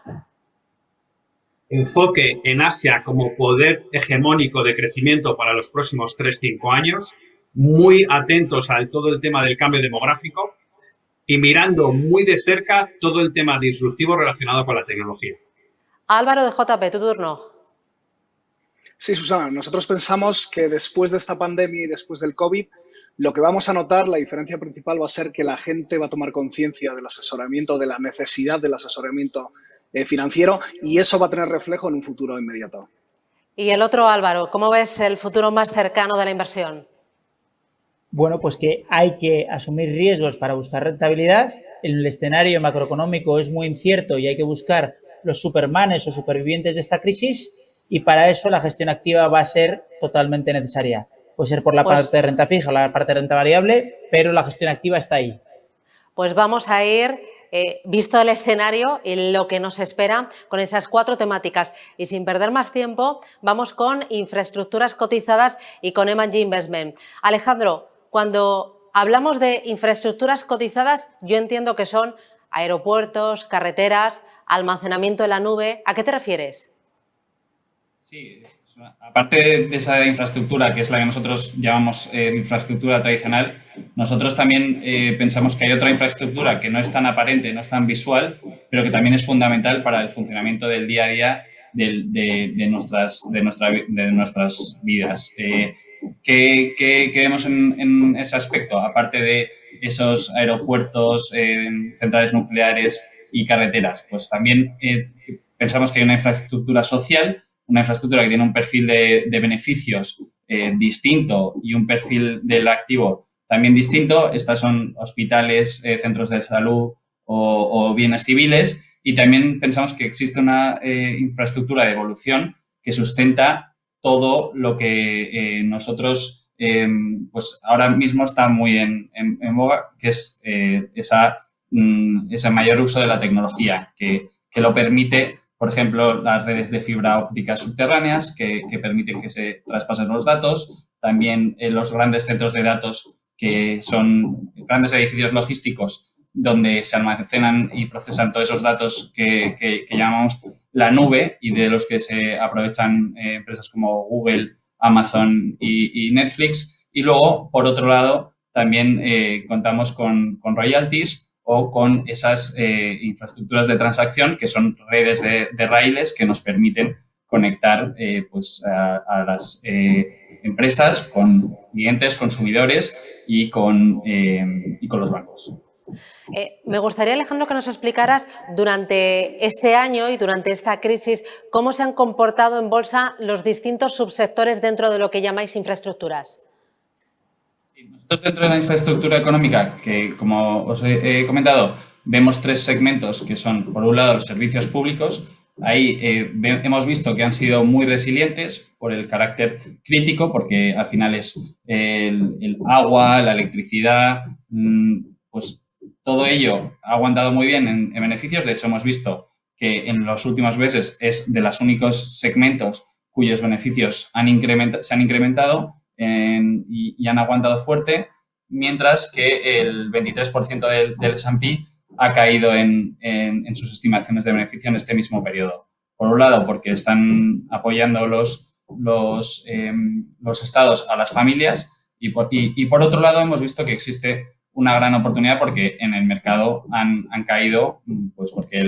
S5: Enfoque en Asia como poder hegemónico de crecimiento para los próximos 3-5 años, muy atentos a todo el tema del cambio demográfico y mirando muy de cerca todo el tema disruptivo relacionado con la tecnología.
S2: Álvaro de JP, tu turno.
S6: Sí, Susana, nosotros pensamos que después de esta pandemia y después del COVID, lo que vamos a notar, la diferencia principal va a ser que la gente va a tomar conciencia del asesoramiento, de la necesidad del asesoramiento financiero y eso va a tener reflejo en un futuro inmediato.
S2: Y el otro, Álvaro, ¿cómo ves el futuro más cercano de la inversión?
S7: Bueno, pues que hay que asumir riesgos para buscar rentabilidad el escenario macroeconómico es muy incierto y hay que buscar los supermanes o supervivientes de esta crisis, y para eso la gestión activa va a ser totalmente necesaria. Puede ser por la parte de renta fija o la parte de renta variable, pero la gestión activa está ahí.
S2: Pues vamos a ir, visto el escenario y lo que nos espera, con esas 4 temáticas. Y sin perder más tiempo, vamos con infraestructuras cotizadas y con M&G Investment. Alejandro, cuando hablamos de infraestructuras cotizadas, yo entiendo que son aeropuertos, carreteras, almacenamiento en la nube. ¿A qué te refieres?
S4: Sí, aparte de esa infraestructura, que es la que nosotros llamamos infraestructura tradicional, nosotros también pensamos que hay otra infraestructura que no es tan aparente, no es tan visual, pero que también es fundamental para el funcionamiento del día a día de nuestras vidas. ¿Qué vemos en ese aspecto? Aparte de esos aeropuertos, centrales nucleares y carreteras, pues también pensamos que hay una infraestructura social, una infraestructura que tiene un perfil de beneficios distinto y un perfil del activo también distinto. Estas son hospitales, centros de salud o bienes civiles, y también pensamos que existe una infraestructura de evolución que sustenta todo lo que nosotros, pues ahora mismo está muy en boga, que es ese mayor uso de la tecnología que lo permite. Por ejemplo, las redes de fibra óptica subterráneas que permiten que se traspasen los datos. También los grandes centros de datos, que son grandes edificios logísticos donde se almacenan y procesan todos esos datos que llamamos la nube, y de los que se aprovechan empresas como Google, Amazon y Netflix. Y luego, por otro lado, también contamos con royalties o con esas infraestructuras de transacción, que son redes de raíles que nos permiten conectar pues a las empresas con clientes, consumidores y con los bancos.
S2: Me gustaría, Alejandro, que nos explicaras durante este año y durante esta crisis cómo se han comportado en bolsa los distintos subsectores dentro de lo que llamáis infraestructuras.
S4: Nosotros, dentro de la infraestructura económica, que como os he comentado, vemos 3 segmentos, que son, por un lado, los servicios públicos. Ahí hemos visto que han sido muy resilientes por el carácter crítico, porque al final es el agua, la electricidad, pues todo ello ha aguantado muy bien en beneficios. De hecho, hemos visto que en los últimos meses es de los únicos segmentos cuyos beneficios se han incrementado y han aguantado fuerte, mientras que el 23% del S&P ha caído en sus estimaciones de beneficio en este mismo periodo. Por un lado, porque están apoyando los estados a las familias, y por otro lado hemos visto que existe una gran oportunidad porque en el mercado han caído, pues porque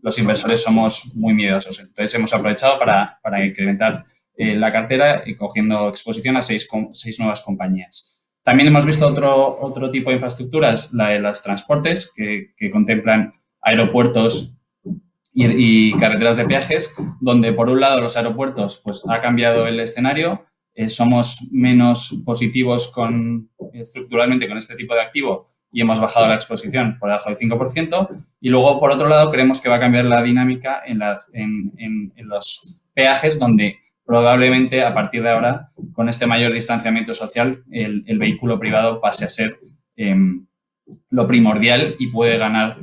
S4: los inversores somos muy miedosos. Entonces hemos aprovechado para incrementar la cartera y cogiendo exposición a 6 nuevas compañías. También hemos visto otro tipo de infraestructuras, la de los transportes, que contemplan aeropuertos y carreteras de peajes, donde por un lado los aeropuertos pues ha cambiado el escenario, somos menos positivos estructuralmente con este tipo de activo y hemos bajado la exposición por debajo del 5%, y luego por otro lado creemos que va a cambiar la dinámica en los peajes, donde probablemente a partir de ahora, con este mayor distanciamiento social, el vehículo privado pase a ser lo primordial y puede ganar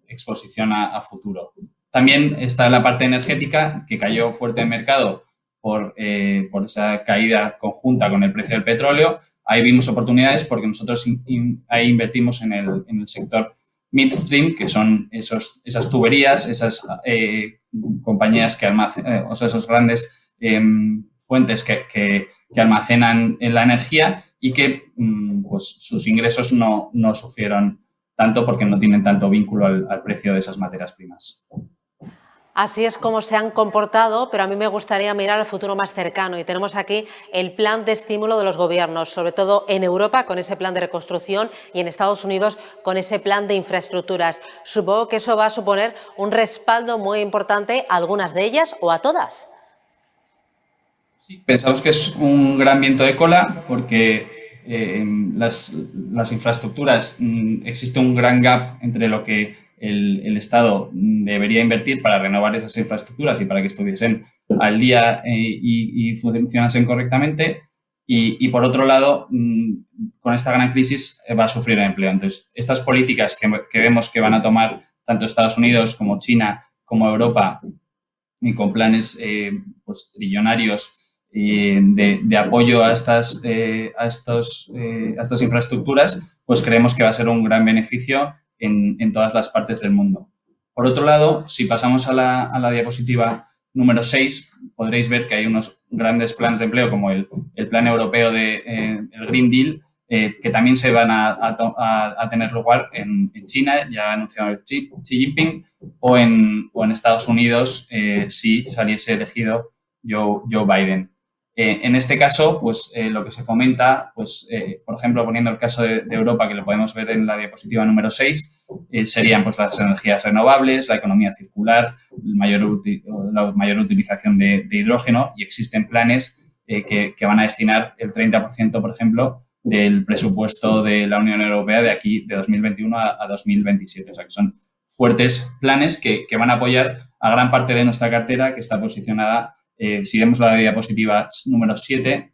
S4: exposición a futuro. También está la parte energética, que cayó fuerte en mercado por esa caída conjunta con el precio del petróleo. Ahí vimos oportunidades porque nosotros ahí invertimos en el sector midstream, que son esas tuberías, esas compañías que almacenan, o sea, esos grandes fuentes que almacenan la energía y que pues sus ingresos no sufrieron tanto porque no tienen tanto vínculo al precio de esas materias primas.
S2: Así es como se han comportado, pero a mí me gustaría mirar al futuro más cercano, y tenemos aquí el plan de estímulo de los gobiernos, sobre todo en Europa con ese plan de reconstrucción y en Estados Unidos con ese plan de infraestructuras. Supongo que eso va a suponer un respaldo muy importante a algunas de ellas o a todas.
S4: Sí, pensamos que es un gran viento de cola porque las infraestructuras, existe un gran gap entre lo que el Estado debería invertir para renovar esas infraestructuras y para que estuviesen al día y funcionasen correctamente. Y por otro lado, con esta gran crisis va a sufrir el empleo. Entonces, estas políticas que vemos que van a tomar tanto Estados Unidos como China como Europa, y con planes pues, trillonarios de apoyo a estas infraestructuras, pues creemos que va a ser un gran beneficio en todas las partes del mundo. Por otro lado, si pasamos a la diapositiva número 6, podréis ver que hay unos grandes planes de empleo como el Plan Europeo el Green Deal, que también se van a tener lugar en China, ya ha anunciado Xi Jinping, o en Estados Unidos si saliese elegido Joe Biden. En este caso, pues lo que se fomenta, pues por ejemplo, poniendo el caso de Europa, que lo podemos ver en la diapositiva número 6, serían pues las energías renovables, la economía circular, la mayor utilización de hidrógeno, y existen planes que van a destinar el 30%, por ejemplo, del presupuesto de la Unión Europea de aquí, de 2021 a 2027. O sea, que son fuertes planes que van a apoyar a gran parte de nuestra cartera, que está posicionada, si vemos la diapositiva número 7,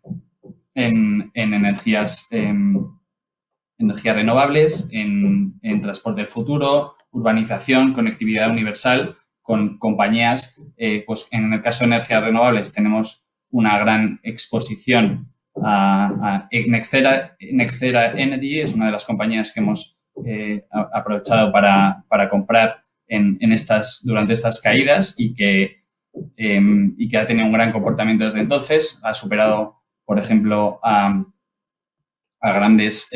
S4: en energías renovables, en transporte del futuro, urbanización, conectividad universal, con compañías, pues en el caso de energías renovables tenemos una gran exposición a NextEra Energy, es una de las compañías que hemos aprovechado para comprar durante estas caídas y que ha tenido un gran comportamiento desde entonces. Ha superado, por ejemplo, a grandes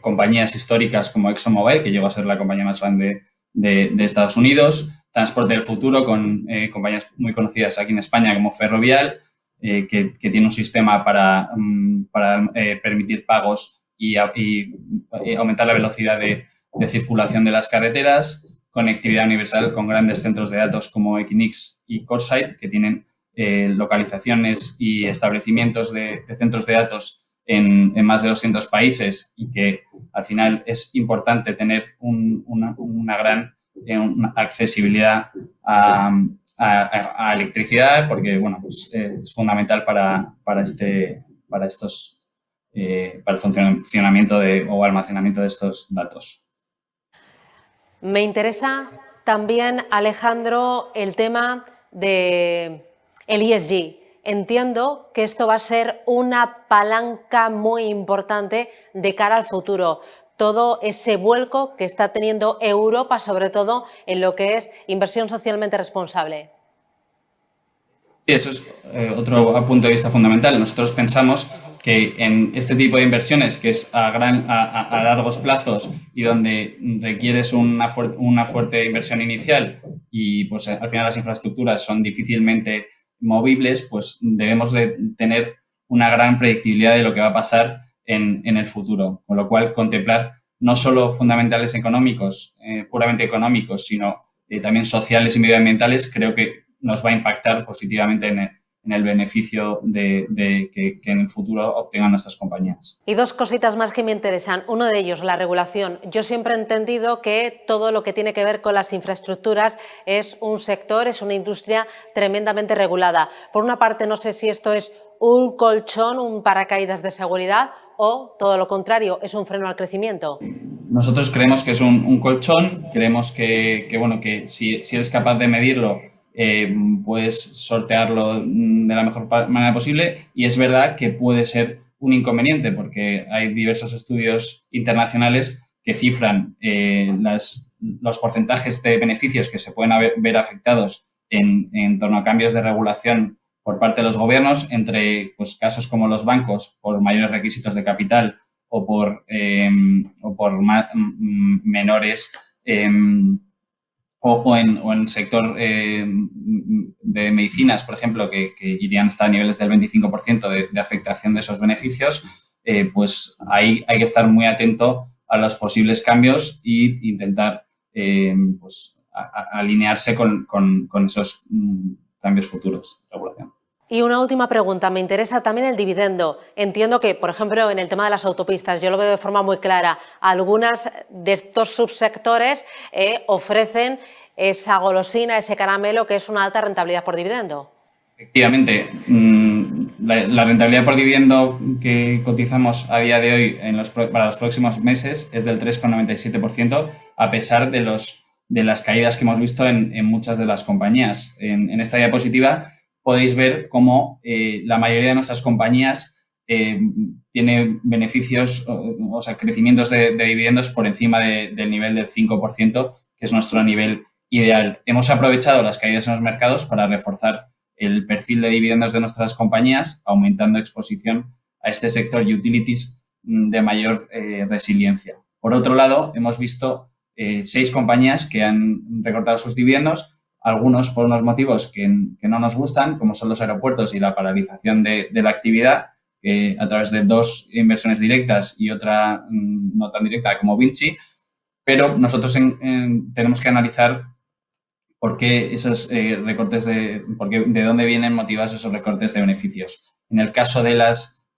S4: compañías históricas como ExxonMobil, que llegó a ser la compañía más grande de Estados Unidos. Transporte del futuro, con compañías muy conocidas aquí en España como Ferrovial, que tiene un sistema para permitir pagos y aumentar la velocidad de circulación de las carreteras. Conectividad universal con grandes centros de datos como Equinix y CoreSite, que tienen localizaciones y establecimientos de centros de datos en más de 200 países, y que al final es importante tener una gran accesibilididad a electricidad, porque bueno, pues, es fundamental para el funcionamiento o almacenamiento de estos datos.
S2: Me interesa también, Alejandro, el tema del ESG. Entiendo que esto va a ser una palanca muy importante de cara al futuro. Todo ese vuelco que está teniendo Europa, sobre todo en lo que es inversión socialmente responsable.
S4: Sí, eso es otro punto de vista fundamental. Nosotros pensamos que en este tipo de inversiones, que es a largos plazos y donde requieres una fuerte inversión inicial, y pues al final las infraestructuras son difícilmente movibles, pues debemos de tener una gran predictibilidad de lo que va a pasar en el futuro, con lo cual contemplar no solo fundamentales económicos, puramente económicos, sino también sociales y medioambientales, creo que nos va a impactar positivamente en el beneficio que en el futuro obtengan nuestras compañías.
S2: Y dos cositas más que me interesan. Uno de ellos, la regulación. Yo siempre he entendido que todo lo que tiene que ver con las infraestructuras es un sector, es una industria tremendamente regulada. Por una parte, no sé si esto es un colchón, un paracaídas de seguridad, o todo lo contrario, es un freno al crecimiento.
S4: Nosotros creemos que es un colchón, creemos que si eres capaz de medirlo, puedes sortearlo de la mejor manera posible, y es verdad que puede ser un inconveniente porque hay diversos estudios internacionales que cifran los porcentajes de beneficios que se pueden ver afectados en torno a cambios de regulación por parte de los gobiernos, entre pues, casos como los bancos por mayores requisitos de capital o por menores o en el sector de medicinas, por ejemplo, que irían hasta niveles del 25% de afectación de esos beneficios, pues ahí hay que estar muy atento a los posibles cambios e intentar alinearse con esos cambios futuros de regulación.
S2: Y una última pregunta, me interesa también el dividendo. Entiendo que, por ejemplo, en el tema de las autopistas, yo lo veo de forma muy clara, algunas de estos subsectores ofrecen esa golosina, ese caramelo que es una alta rentabilidad por dividendo.
S4: Efectivamente, la rentabilidad por dividendo que cotizamos a día de hoy para los próximos meses es del 3,97%, a pesar de las caídas que hemos visto en muchas de las compañías. En esta diapositiva podéis ver cómo la mayoría de nuestras compañías tiene beneficios, o sea, crecimientos de dividendos por encima del nivel del 5%, que es nuestro nivel ideal. Hemos aprovechado las caídas en los mercados para reforzar el perfil de dividendos de nuestras compañías, aumentando exposición a este sector utilities de mayor resiliencia. Por otro lado, hemos visto 6 compañías que han recortado sus dividendos, algunos por unos motivos que no nos gustan, como son los aeropuertos y la paralización de la actividad, a través de 2 inversiones directas y otra no tan directa como Vinci, pero nosotros tenemos que analizar por qué esos recortes de dónde vienen motivados esos recortes de beneficios. En el caso de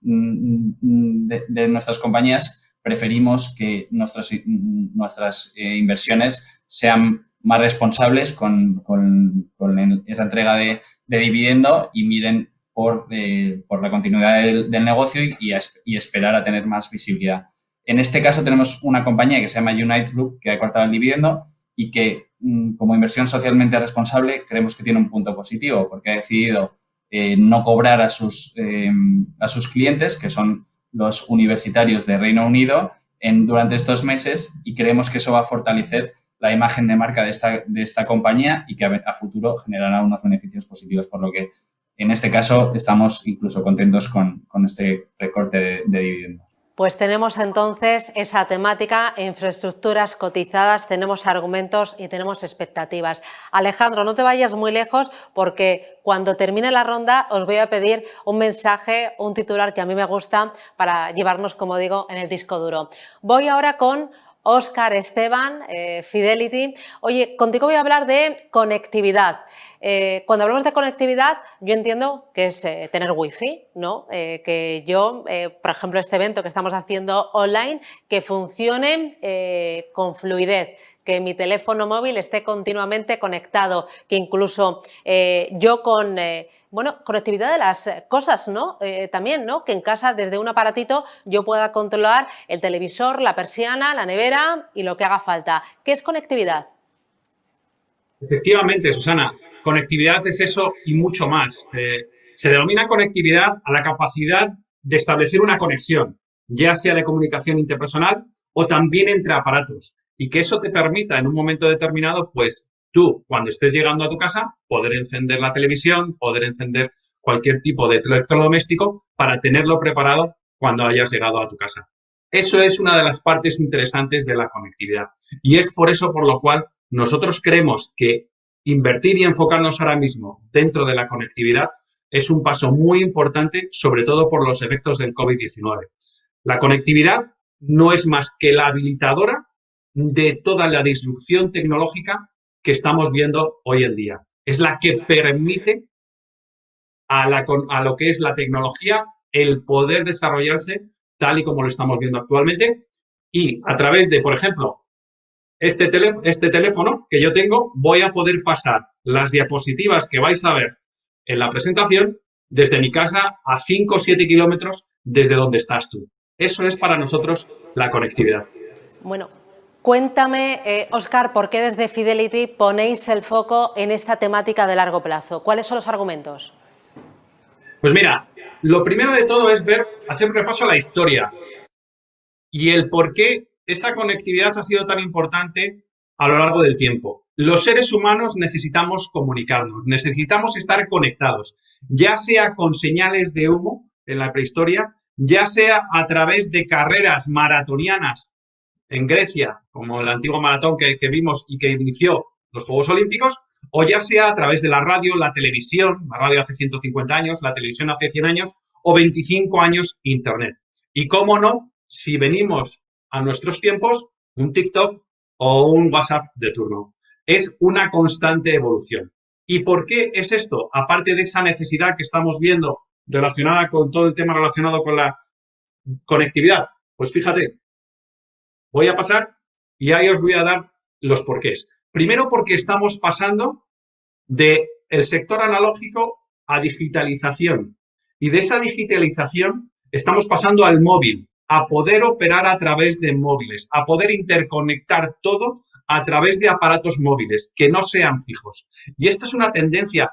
S4: de nuestras compañías, preferimos que nuestras inversiones sean más responsables con esa entrega de dividendo y miren por la continuidad del negocio y esperar a tener más visibilidad. En este caso tenemos una compañía que se llama Unite Group, que ha cortado el dividendo y que, como inversión socialmente responsable, creemos que tiene un punto positivo porque ha decidido no cobrar a sus clientes, que son los universitarios de Reino Unido, durante estos meses, y creemos que eso va a fortalecer la imagen de marca de esta compañía y que a futuro generará unos beneficios positivos, por lo que en este caso estamos incluso contentos con este recorte de dividendos.
S2: Pues tenemos entonces esa temática, infraestructuras cotizadas, tenemos argumentos y tenemos expectativas. Alejandro, no te vayas muy lejos porque cuando termine la ronda os voy a pedir un mensaje, un titular que a mí me gusta para llevarnos, como digo, en el disco duro. Voy ahora con Óscar Esteban, Fidelity. Oye, contigo voy a hablar de conectividad. Cuando hablamos de conectividad, yo entiendo que es tener wifi, ¿no? Que yo, por ejemplo, este evento que estamos haciendo online, que funcione con fluidez, que mi teléfono móvil esté continuamente conectado, que incluso yo con conectividad de las cosas, ¿no? También, ¿no? Que en casa, desde un aparatito, yo pueda controlar el televisor, la persiana, la nevera y lo que haga falta. ¿Qué es conectividad?
S5: Efectivamente, Susana, conectividad es eso y mucho más. Se denomina conectividad a la capacidad de establecer una conexión, ya sea de comunicación interpersonal o también entre aparatos, y que eso te permita en un momento determinado, pues tú, cuando estés llegando a tu casa, poder encender la televisión, poder encender cualquier tipo de electrodoméstico para tenerlo preparado cuando hayas llegado a tu casa. Eso es una de las partes interesantes de la conectividad, y es por eso por lo cual nosotros creemos que invertir y enfocarnos ahora mismo dentro de la conectividad es un paso muy importante, sobre todo por los efectos del COVID-19. La conectividad no es más que la habilitadora de toda la disrupción tecnológica que estamos viendo hoy en día. Es la que permite a lo que es la tecnología el poder desarrollarse tal y como lo estamos viendo actualmente, y a través de, por ejemplo, este teléfono que yo tengo, voy a poder pasar las diapositivas que vais a ver en la presentación desde mi casa a 5 o 7 kilómetros desde donde estás tú. Eso es para nosotros la conectividad.
S2: Bueno, cuéntame, Óscar, ¿por qué desde Fidelity ponéis el foco en esta temática de largo plazo? ¿Cuáles son los argumentos?
S5: Pues mira, lo primero de todo es hacer un repaso a la historia y el por qué esa conectividad ha sido tan importante a lo largo del tiempo. Los seres humanos necesitamos comunicarnos, necesitamos estar conectados, ya sea con señales de humo en la prehistoria, ya sea a través de carreras maratonianas en Grecia, como el antiguo maratón que vimos y que inició los Juegos Olímpicos, o ya sea a través de la radio, la televisión, la radio hace 150 años, la televisión hace 100 años, o 25 años Internet. Y cómo no, si venimos a nuestros tiempos, un TikTok o un WhatsApp de turno. Es una constante evolución. ¿Y por qué es esto? Aparte de esa necesidad que estamos viendo relacionada con todo el tema relacionado con la conectividad. Pues fíjate, voy a pasar y ahí os voy a dar los porqués. Primero, porque estamos pasando del sector analógico a digitalización. Y de esa digitalización estamos pasando al móvil, a poder operar a través de móviles, a poder interconectar todo a través de aparatos móviles que no sean fijos. Y esta es una tendencia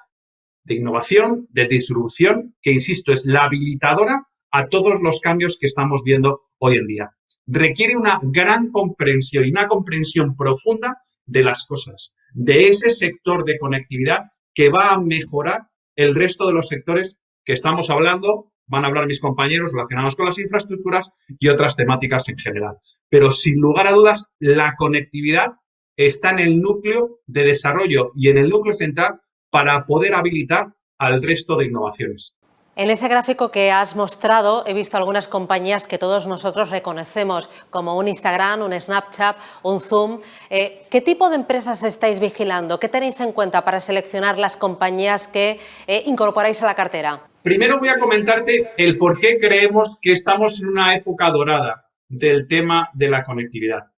S5: de innovación, de disrupción, que, insisto, es la habilitadora a todos los cambios que estamos viendo hoy en día. Requiere una gran comprensión y una comprensión profunda de las cosas, de ese sector de conectividad que va a mejorar el resto de los sectores que estamos hablando, van a hablar mis compañeros relacionados con las infraestructuras y otras temáticas en general. Pero sin lugar a dudas, la conectividad está en el núcleo de desarrollo y en el núcleo central para poder habilitar al resto de innovaciones.
S2: En ese gráfico que has mostrado he visto algunas compañías que todos nosotros reconocemos, como un Instagram, un Snapchat, un Zoom. ¿Qué tipo de empresas estáis vigilando? ¿Qué tenéis en cuenta para seleccionar las compañías que incorporáis a la cartera?
S5: Primero voy a comentarte el por qué creemos que estamos en una época dorada del tema de la conectividad.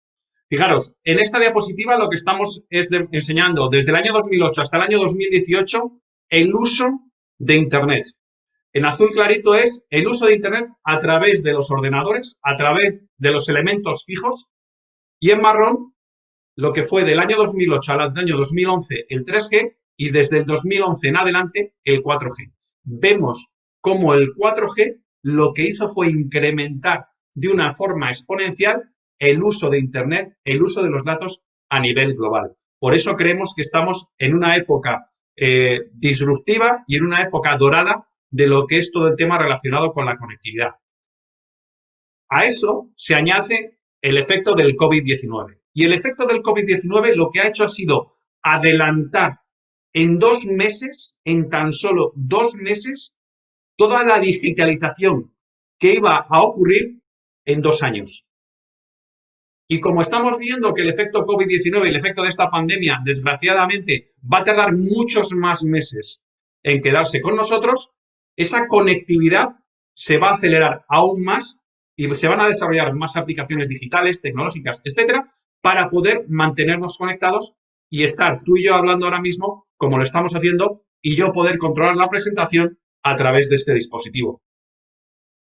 S5: Fijaros, en esta diapositiva lo que estamos enseñando desde el año 2008 hasta el año 2018 el uso de Internet. En azul clarito es el uso de Internet a través de los ordenadores, a través de los elementos fijos, y en marrón lo que fue del año 2008 al año 2011 el 3G y desde el 2011 en adelante el 4G. Vemos cómo el 4G lo que hizo fue incrementar de una forma exponencial el uso de Internet, el uso de los datos a nivel global. Por eso creemos que estamos en una época disruptiva y en una época dorada de lo que es todo el tema relacionado con la conectividad. A eso se añade el efecto del COVID-19. Y el efecto del COVID-19 lo que ha hecho ha sido adelantar en 2 meses, en tan solo 2 meses, toda la digitalización que iba a ocurrir en 2 años. Y como estamos viendo que el efecto COVID-19 y el efecto de esta pandemia, desgraciadamente, va a tardar muchos más meses en quedarse con nosotros, esa conectividad se va a acelerar aún más y se van a desarrollar más aplicaciones digitales, tecnológicas, etcétera, para poder mantenernos conectados y estar tú y yo hablando ahora mismo como lo estamos haciendo y yo poder controlar la presentación a través de este dispositivo.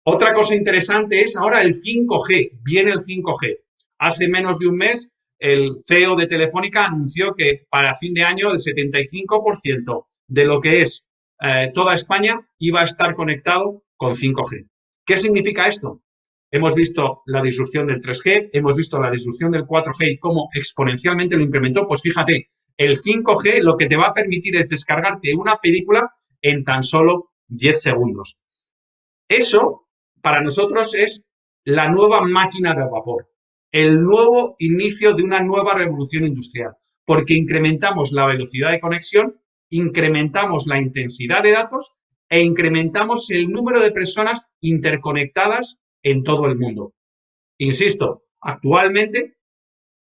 S5: Otra cosa interesante es ahora el 5G. Viene el 5G. Hace menos de un mes el CEO de Telefónica anunció que para fin de año el 75% de lo que es toda España iba a estar conectado con 5G. ¿Qué significa esto? Hemos visto la disrupción del 3G, hemos visto la disrupción del 4G y cómo exponencialmente lo incrementó. Pues fíjate, el 5G lo que te va a permitir es descargarte una película en tan solo 10 segundos. Eso, para nosotros, es la nueva máquina de vapor, el nuevo inicio de una nueva revolución industrial, porque incrementamos la velocidad de conexión, incrementamos la intensidad de datos e incrementamos el número de personas interconectadas en todo el mundo. Insisto, actualmente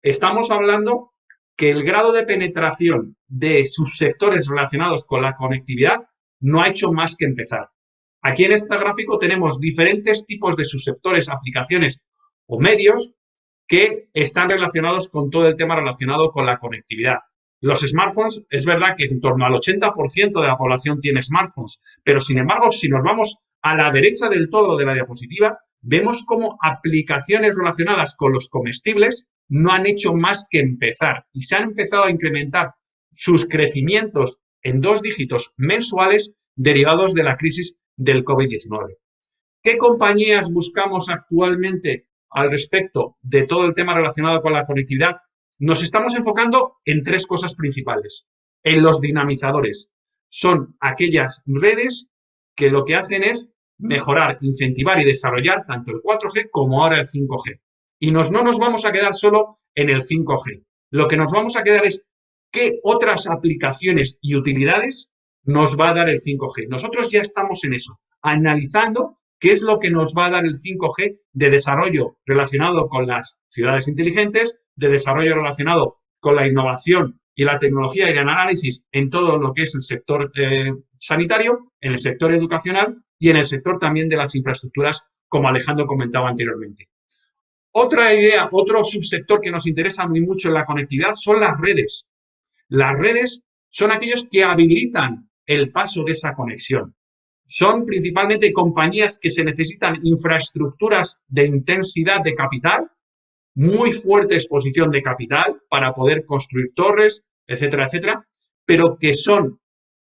S5: estamos hablando que el grado de penetración de subsectores relacionados con la conectividad no ha hecho más que empezar. Aquí en este gráfico tenemos diferentes tipos de subsectores, aplicaciones o medios que están relacionados con todo el tema relacionado con la conectividad. Los smartphones, es verdad que en torno al 80% de la población tiene smartphones, pero sin embargo, si nos vamos a la derecha del todo de la diapositiva, vemos cómo aplicaciones relacionadas con los comestibles no han hecho más que empezar y se han empezado a incrementar sus crecimientos en 2 dígitos mensuales derivados de la crisis del COVID-19. ¿Qué compañías buscamos actualmente al respecto de todo el tema relacionado con la conectividad? Nos estamos enfocando en 3 cosas principales. En los dinamizadores. Son aquellas redes que lo que hacen es mejorar, incentivar y desarrollar tanto el 4G como ahora el 5G. Y no nos vamos a quedar solo en el 5G. Lo que nos vamos a quedar es qué otras aplicaciones y utilidades nos va a dar el 5G. Nosotros ya estamos en eso, analizando qué es lo que nos va a dar el 5G de desarrollo relacionado con las ciudades inteligentes, de desarrollo relacionado con la innovación y la tecnología y el análisis en todo lo que es el sector sanitario, en el sector educacional y en el sector también de las infraestructuras, como Alejandro comentaba anteriormente. Otra idea, otro subsector que nos interesa muy mucho en la conectividad son las redes. Las redes son aquellos que habilitan el paso de esa conexión. Son principalmente compañías que se necesitan infraestructuras de intensidad de capital, muy fuerte exposición de capital para poder construir torres, etcétera, etcétera, pero que son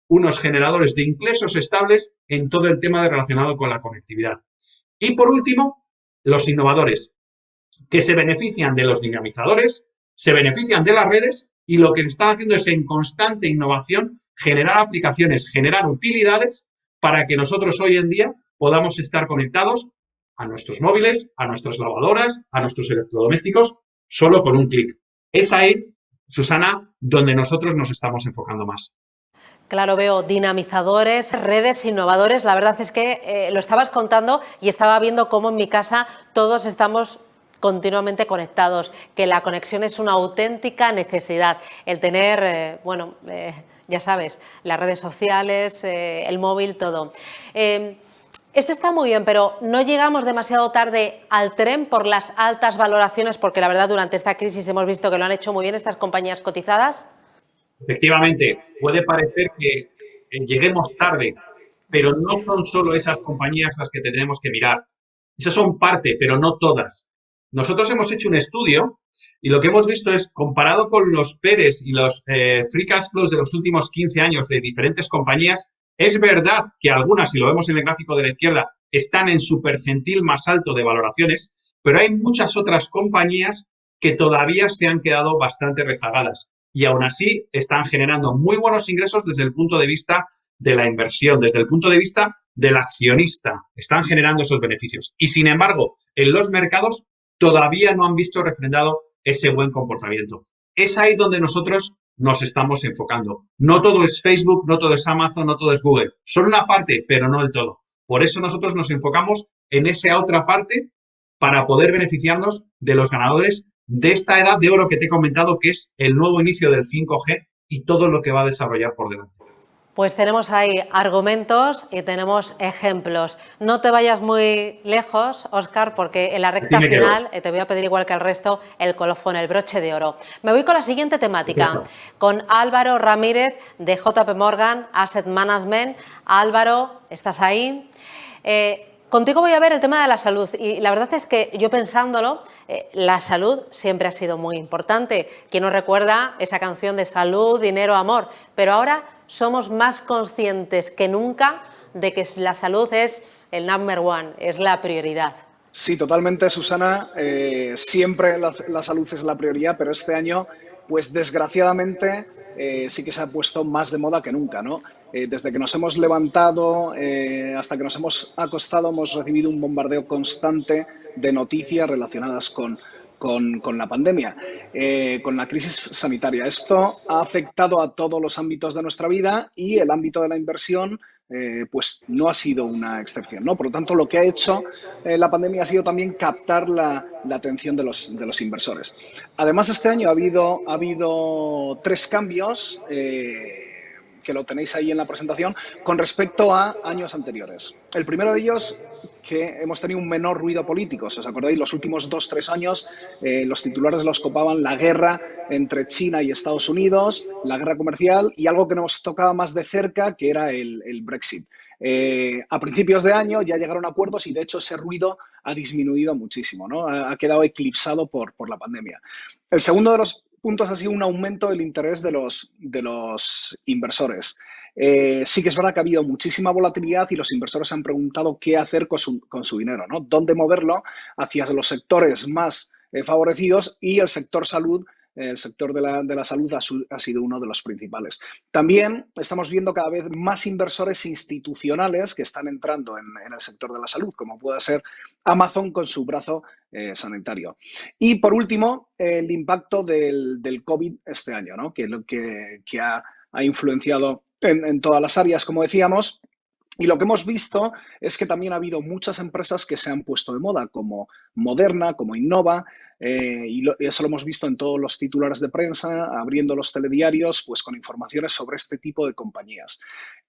S5: unos generadores de ingresos estables en todo el tema relacionado con la conectividad. Y por último, los innovadores, que se benefician de los dinamizadores, se benefician de las redes y lo que están haciendo es en constante innovación generar aplicaciones, generar utilidades para que nosotros hoy en día podamos estar conectados a nuestros móviles, a nuestras lavadoras, a nuestros electrodomésticos, solo con un clic. Es ahí, Susana, donde nosotros nos estamos enfocando más.
S2: Claro, veo dinamizadores, redes, innovadores. La verdad es que lo estabas contando y estaba viendo cómo en mi casa todos estamos continuamente conectados, que la conexión es una auténtica necesidad. El tener, ya sabes, las redes sociales, el móvil, todo. Esto está muy bien, pero no llegamos demasiado tarde al tren por las altas valoraciones, porque la verdad durante esta crisis hemos visto que lo han hecho muy bien estas compañías cotizadas.
S5: Efectivamente, puede parecer que lleguemos tarde, pero no son solo esas compañías las que tenemos que mirar. Esas son parte, pero no todas. Nosotros hemos hecho un estudio y lo que hemos visto es, comparado con los PERES y los free cash flows de los últimos 15 años de diferentes compañías, es verdad que algunas, y lo vemos en el gráfico de la izquierda, están en su percentil más alto de valoraciones, pero hay muchas otras compañías que todavía se han quedado bastante rezagadas y aún así están generando muy buenos ingresos desde el punto de vista de la inversión, desde el punto de vista del accionista. Están generando esos beneficios. Y sin embargo, en los mercados todavía no han visto refrendado ese buen comportamiento. Es ahí donde nosotros nos estamos enfocando. No todo es Facebook, no todo es Amazon, no todo es Google. Son una parte, pero no el todo. Por eso nosotros nos enfocamos en esa otra parte para poder beneficiarnos de los ganadores de esta edad de oro que te he comentado, que es el nuevo inicio del 5G y todo lo que va a desarrollar por delante.
S2: Pues tenemos ahí argumentos y tenemos ejemplos. No te vayas muy lejos, Óscar, porque en la recta final te voy a pedir, igual que al resto, el colofón, el broche de oro. Me voy con la siguiente temática, con Álvaro Ramírez de JP Morgan Asset Management. Álvaro, ¿estás ahí? Contigo voy a ver el tema de la salud y la verdad es que yo pensándolo, la salud siempre ha sido muy importante. ¿Quién nos recuerda esa canción de salud, dinero, amor? Pero ahora somos más conscientes que nunca de que la salud es el number one, es la prioridad.
S6: Sí, totalmente, Susana. Siempre la salud es la prioridad, pero este año, pues desgraciadamente, sí que se ha puesto más de moda que nunca, ¿no? Desde que nos hemos levantado hasta que nos hemos acostado, hemos recibido un bombardeo constante de noticias relacionadas con la pandemia, con la crisis sanitaria. Esto ha afectado a todos los ámbitos de nuestra vida y el ámbito de la inversión pues no ha sido una excepción, ¿no? Por lo tanto, lo que ha hecho la pandemia ha sido también captar la atención de los inversores. Además, este año ha habido 3 cambios que lo tenéis ahí en la presentación, con respecto a años anteriores. El primero de ellos, que hemos tenido un menor ruido político. Si os acordáis, los últimos 2-3 años los titulares los copaban la guerra entre China y Estados Unidos, la guerra comercial y algo que nos tocaba más de cerca, que era el Brexit. A principios de año ya llegaron acuerdos y, de hecho, ese ruido ha disminuido muchísimo, ¿no? Ha quedado eclipsado por la pandemia. El segundo de los puntos ha sido un aumento del interés de los inversores. Sí que es verdad que ha habido muchísima volatilidad y los inversores han preguntado qué hacer con su dinero, ¿no? Dónde moverlo hacia los sectores más favorecidos, y el sector salud, el sector de la salud ha sido uno de los principales. También estamos viendo cada vez más inversores institucionales que están entrando en el sector de la salud, como puede ser Amazon con su brazo sanitario. Y por último, el impacto del COVID este año, ¿no? Que ha influenciado en todas las áreas, como decíamos. Y lo que hemos visto es que también ha habido muchas empresas que se han puesto de moda, como Moderna, como Innova, eso lo hemos visto en todos los titulares de prensa, abriendo los telediarios, pues con informaciones sobre este tipo de compañías.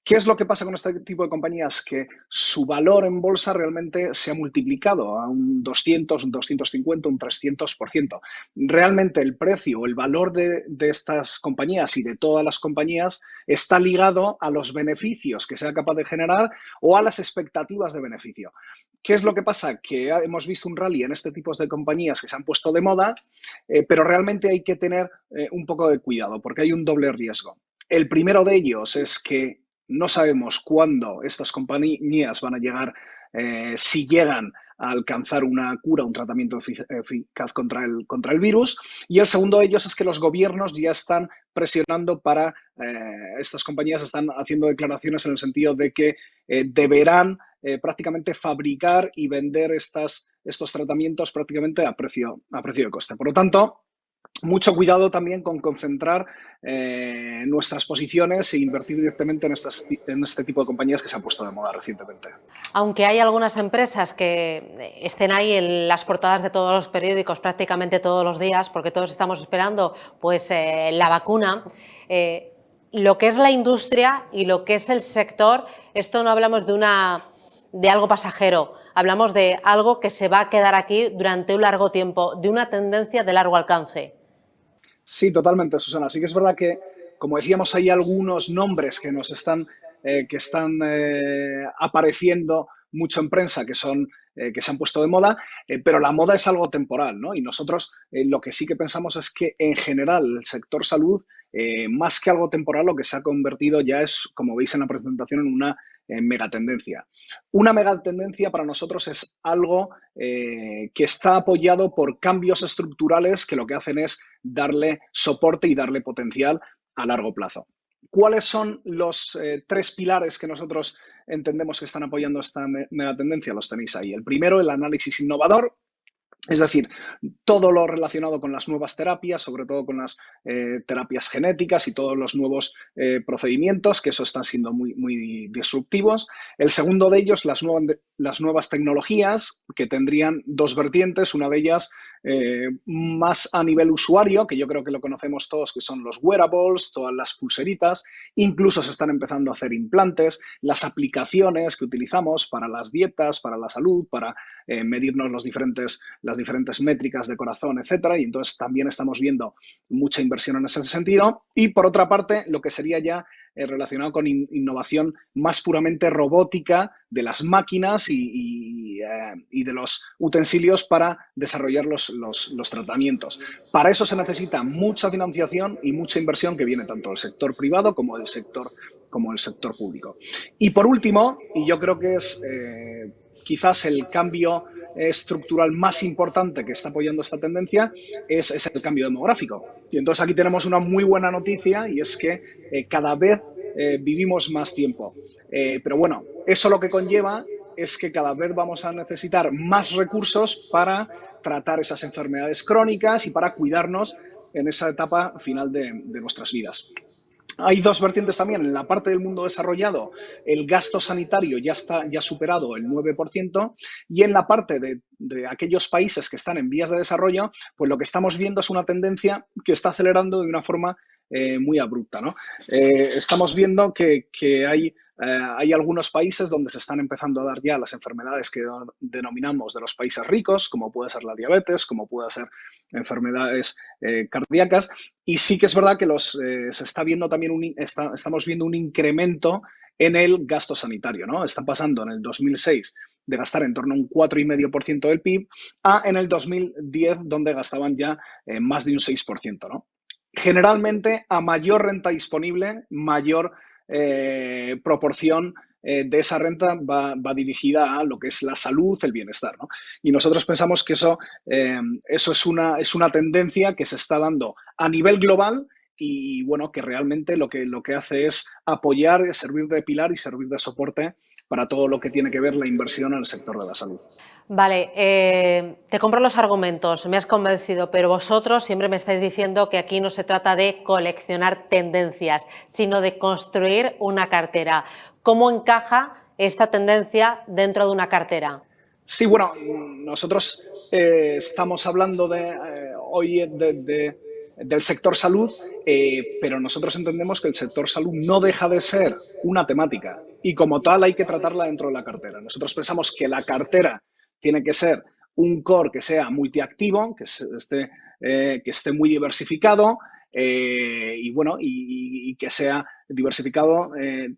S6: ¿Qué es lo que pasa con este tipo de compañías? Que su valor en bolsa realmente se ha multiplicado a un 200, un 250, un 300%. Realmente el precio o el valor de estas compañías y de todas las compañías está ligado a los beneficios que sea capaz de generar o a las expectativas de beneficio. ¿Qué es lo que pasa? Que hemos visto un rally en este tipo de compañías que se han puesto de moda, pero realmente hay que tener un poco de cuidado porque hay un doble riesgo. El primero de ellos es que no sabemos cuándo estas compañías van a llegar, si llegan a alcanzar una cura, un tratamiento eficaz contra el virus. Y el segundo de ellos es que los gobiernos ya están presionando para, estas compañías están haciendo declaraciones en el sentido de que deberán prácticamente fabricar y vender estos tratamientos prácticamente a precio de coste. Por lo tanto, mucho cuidado también con concentrar nuestras posiciones e invertir directamente en este tipo de compañías que se han puesto de moda recientemente.
S2: Aunque hay algunas empresas que estén ahí en las portadas de todos los periódicos prácticamente todos los días, porque todos estamos esperando pues la vacuna, lo que es la industria y lo que es el sector, esto no hablamos de algo pasajero, hablamos de algo que se va a quedar aquí durante un largo tiempo, de una tendencia de largo alcance.
S6: Sí, totalmente, Susana. Sí que es verdad que, como decíamos, hay algunos nombres que nos están apareciendo mucho en prensa que se han puesto de moda, pero la moda es algo temporal, ¿no? Y nosotros lo que sí que pensamos es que, en general, el sector salud, más que algo temporal, lo que se ha convertido ya es, como veis en la presentación, en una megatendencia. Una megatendencia para nosotros es algo que está apoyado por cambios estructurales que lo que hacen es darle soporte y darle potencial a largo plazo. ¿Cuáles son los tres pilares que nosotros entendemos que están apoyando esta megatendencia? Los tenéis ahí. El primero, el análisis innovador. Es decir, todo lo relacionado con las nuevas terapias, sobre todo con las terapias genéticas y todos los nuevos procedimientos, que eso están siendo muy, muy disruptivos. El segundo de ellos, las nuevas tecnologías, que tendrían dos vertientes. Una de ellas más a nivel usuario, que yo creo que lo conocemos todos, que son los wearables, todas las pulseritas. Incluso se están empezando a hacer implantes, las aplicaciones que utilizamos para las dietas, para la salud, para medirnos las diferentes métricas de corazón, etcétera, y entonces también estamos viendo mucha inversión en ese sentido. Y por otra parte, lo que sería ya relacionado con innovación más puramente robótica de las máquinas y de los utensilios para desarrollar los tratamientos. Para eso se necesita mucha financiación y mucha inversión que viene tanto del sector privado como del sector público. Y por último, y yo creo que es quizás el cambio estructural más importante que está apoyando esta tendencia, es el cambio demográfico. Y entonces aquí tenemos una muy buena noticia, y es que cada vez vivimos más tiempo. Pero bueno, eso lo que conlleva es que cada vez vamos a necesitar más recursos para tratar esas enfermedades crónicas y para cuidarnos en esa etapa final de nuestras vidas. Hay dos vertientes también. En la parte del mundo desarrollado, el gasto sanitario ya ha superado el 9%, y en la parte de aquellos países que están en vías de desarrollo, pues lo que estamos viendo es una tendencia que está acelerando de una forma muy abrupta, ¿no? Estamos viendo que hay algunos países donde se están empezando a dar ya las enfermedades que denominamos de los países ricos, como puede ser la diabetes, como puede ser enfermedades cardíacas, y sí que es verdad que se está viendo también estamos viendo un incremento en el gasto sanitario, ¿no? Está pasando en el 2006 de gastar en torno a un 4,5% del PIB a en el 2010, donde gastaban ya más de un 6%, ¿no? Generalmente, a mayor renta disponible, mayor proporción de esa renta va dirigida a lo que es la salud, el bienestar, ¿no? Y nosotros pensamos que eso es una tendencia que se está dando a nivel global, y bueno, que realmente lo que hace es apoyar, servir de pilar y servir de soporte para todo lo que tiene que ver la inversión en el sector de la salud.
S2: Vale, te compro los argumentos, me has convencido, pero vosotros siempre me estáis diciendo que aquí no se trata de coleccionar tendencias, sino de construir una cartera. ¿Cómo encaja esta tendencia dentro de una cartera?
S6: Sí, bueno, nosotros estamos hablando hoy del sector salud, pero nosotros entendemos que el sector salud no deja de ser una temática y como tal hay que tratarla dentro de la cartera. Nosotros pensamos que la cartera tiene que ser un core que sea multiactivo, que esté muy diversificado y bueno, y que sea diversificado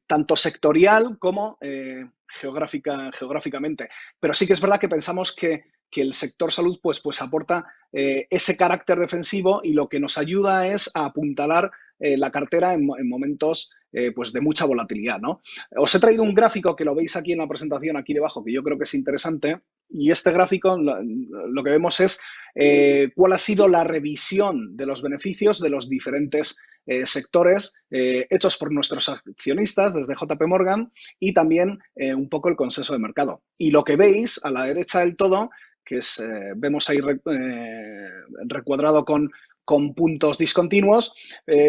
S6: tanto sectorial como geográficamente. Pero sí que es verdad que pensamos que el sector salud pues aporta ese carácter defensivo y lo que nos ayuda es a apuntalar la cartera en momentos pues de mucha volatilidad, ¿no? Os he traído un gráfico que lo veis aquí en la presentación, aquí debajo, que yo creo que es interesante. Y este gráfico lo que vemos es cuál ha sido la revisión de los beneficios de los diferentes sectores hechos por nuestros accionistas desde JP Morgan y también un poco el consenso de mercado. Y lo que veis a la derecha del todo, que es, vemos ahí recuadrado con puntos discontinuos,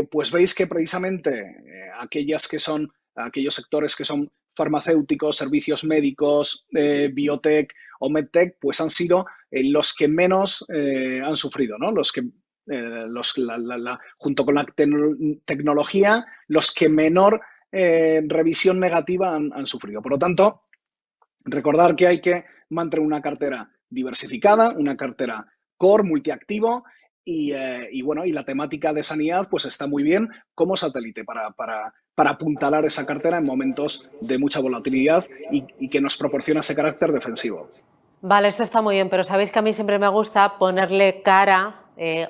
S6: pues veis que precisamente aquellos sectores que son farmacéuticos, servicios médicos, biotech o medtech, pues han sido los que menos han sufrido, ¿no? Los que junto con la tecnología, los que menor revisión negativa han sufrido. Por lo tanto, recordar que hay que mantener una cartera diversificada, una cartera core, multiactivo y bueno, y la temática de sanidad pues está muy bien como satélite para apuntalar esa cartera en momentos de mucha volatilidad y que nos proporciona ese carácter defensivo.
S2: Vale, esto está muy bien, pero sabéis que a mí siempre me gusta ponerle cara,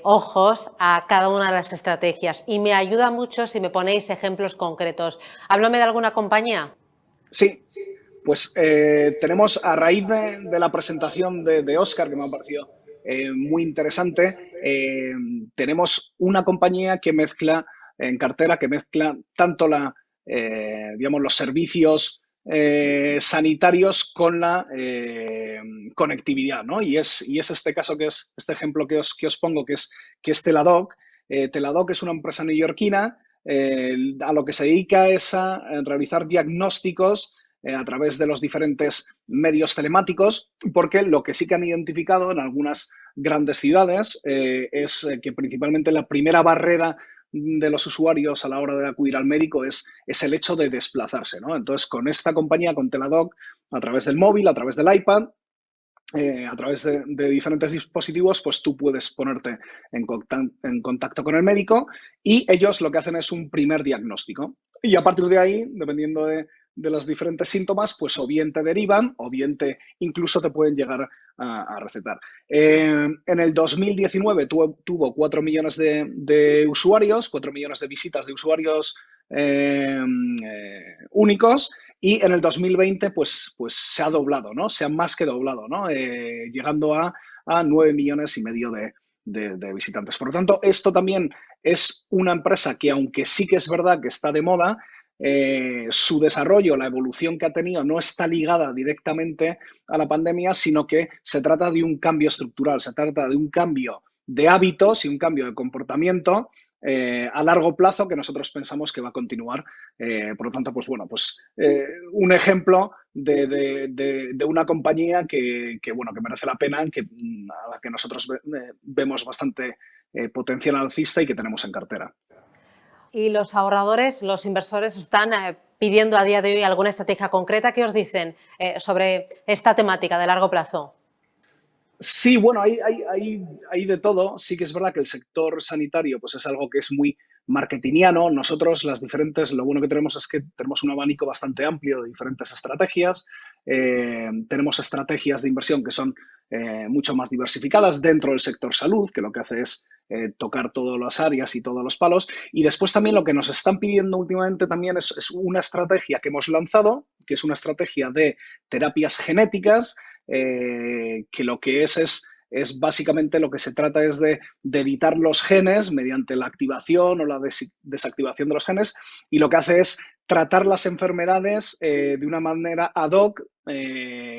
S2: ojos a cada una de las estrategias y me ayuda mucho si me ponéis ejemplos concretos. Háblame de alguna compañía.
S6: Sí, pues tenemos a raíz de la presentación de Óscar, que me ha parecido muy interesante, tenemos una compañía que mezcla en cartera, que mezcla tanto digamos, los servicios sanitarios con la conectividad, ¿no? Y es este caso, que es este ejemplo que os pongo, que es Teladoc. Teladoc es una empresa neoyorquina, a lo que se dedica es a realizar diagnósticos a través de los diferentes medios telemáticos, porque lo que sí que han identificado en algunas grandes ciudades es que principalmente la primera barrera de los usuarios a la hora de acudir al médico es el hecho de desplazarse, ¿no? Entonces, con esta compañía, con Teladoc, a través del móvil, a través del iPad, a través de diferentes dispositivos, pues tú puedes ponerte en contacto con el médico y ellos lo que hacen es un primer diagnóstico. Y a partir de ahí, dependiendo de los diferentes síntomas, pues o bien te derivan o bien incluso te pueden llegar a recetar. En el 2019 tuvo 4 millones de usuarios, 4 millones de visitas de usuarios únicos. Y en el 2020, pues se ha doblado, ¿no? Se ha más que doblado, ¿no? Llegando a 9 millones y medio de visitantes. Por lo tanto, esto también es una empresa que, aunque sí que es verdad que está de moda, su desarrollo, la evolución que ha tenido no está ligada directamente a la pandemia, sino que se trata de un cambio estructural, se trata de un cambio de hábitos y un cambio de comportamiento a largo plazo que nosotros pensamos que va a continuar. Por lo tanto, pues bueno, un ejemplo de una compañía que merece la pena, a la que nosotros vemos bastante potencial alcista y que tenemos en cartera.
S2: ¿Y los ahorradores, los inversores, están pidiendo a día de hoy alguna estrategia concreta? ¿Qué os dicen sobre esta temática de largo plazo?
S6: Sí, bueno, hay de todo. Sí que es verdad que el sector sanitario pues es algo que es muy marketingiano. Nosotros lo bueno que tenemos es que tenemos un abanico bastante amplio de diferentes estrategias. Tenemos estrategias de inversión que son mucho más diversificadas dentro del sector salud, que lo que hace es tocar todas las áreas y todos los palos. Y después también lo que nos están pidiendo últimamente también es una estrategia que hemos lanzado, que es una estrategia de terapias genéticas, que lo que es básicamente, lo que se trata es de editar los genes mediante la activación o la desactivación de los genes, y lo que hace es tratar las enfermedades de una manera ad hoc,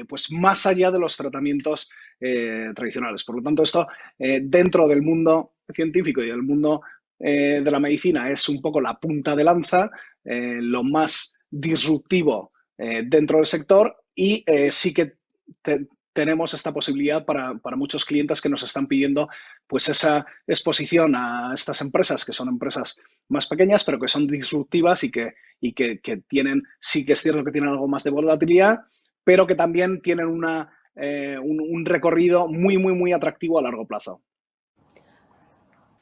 S6: pues más allá de los tratamientos tradicionales. Por lo tanto, esto dentro del mundo científico y del mundo de la medicina es un poco la punta de lanza, lo más disruptivo dentro del sector y sí que tenemos esta posibilidad para muchos clientes que nos están pidiendo pues esa exposición a estas empresas, que son empresas más pequeñas, pero que son disruptivas y que tienen, sí que es cierto que tienen algo más de volatilidad, pero que también tienen un recorrido muy atractivo a largo plazo.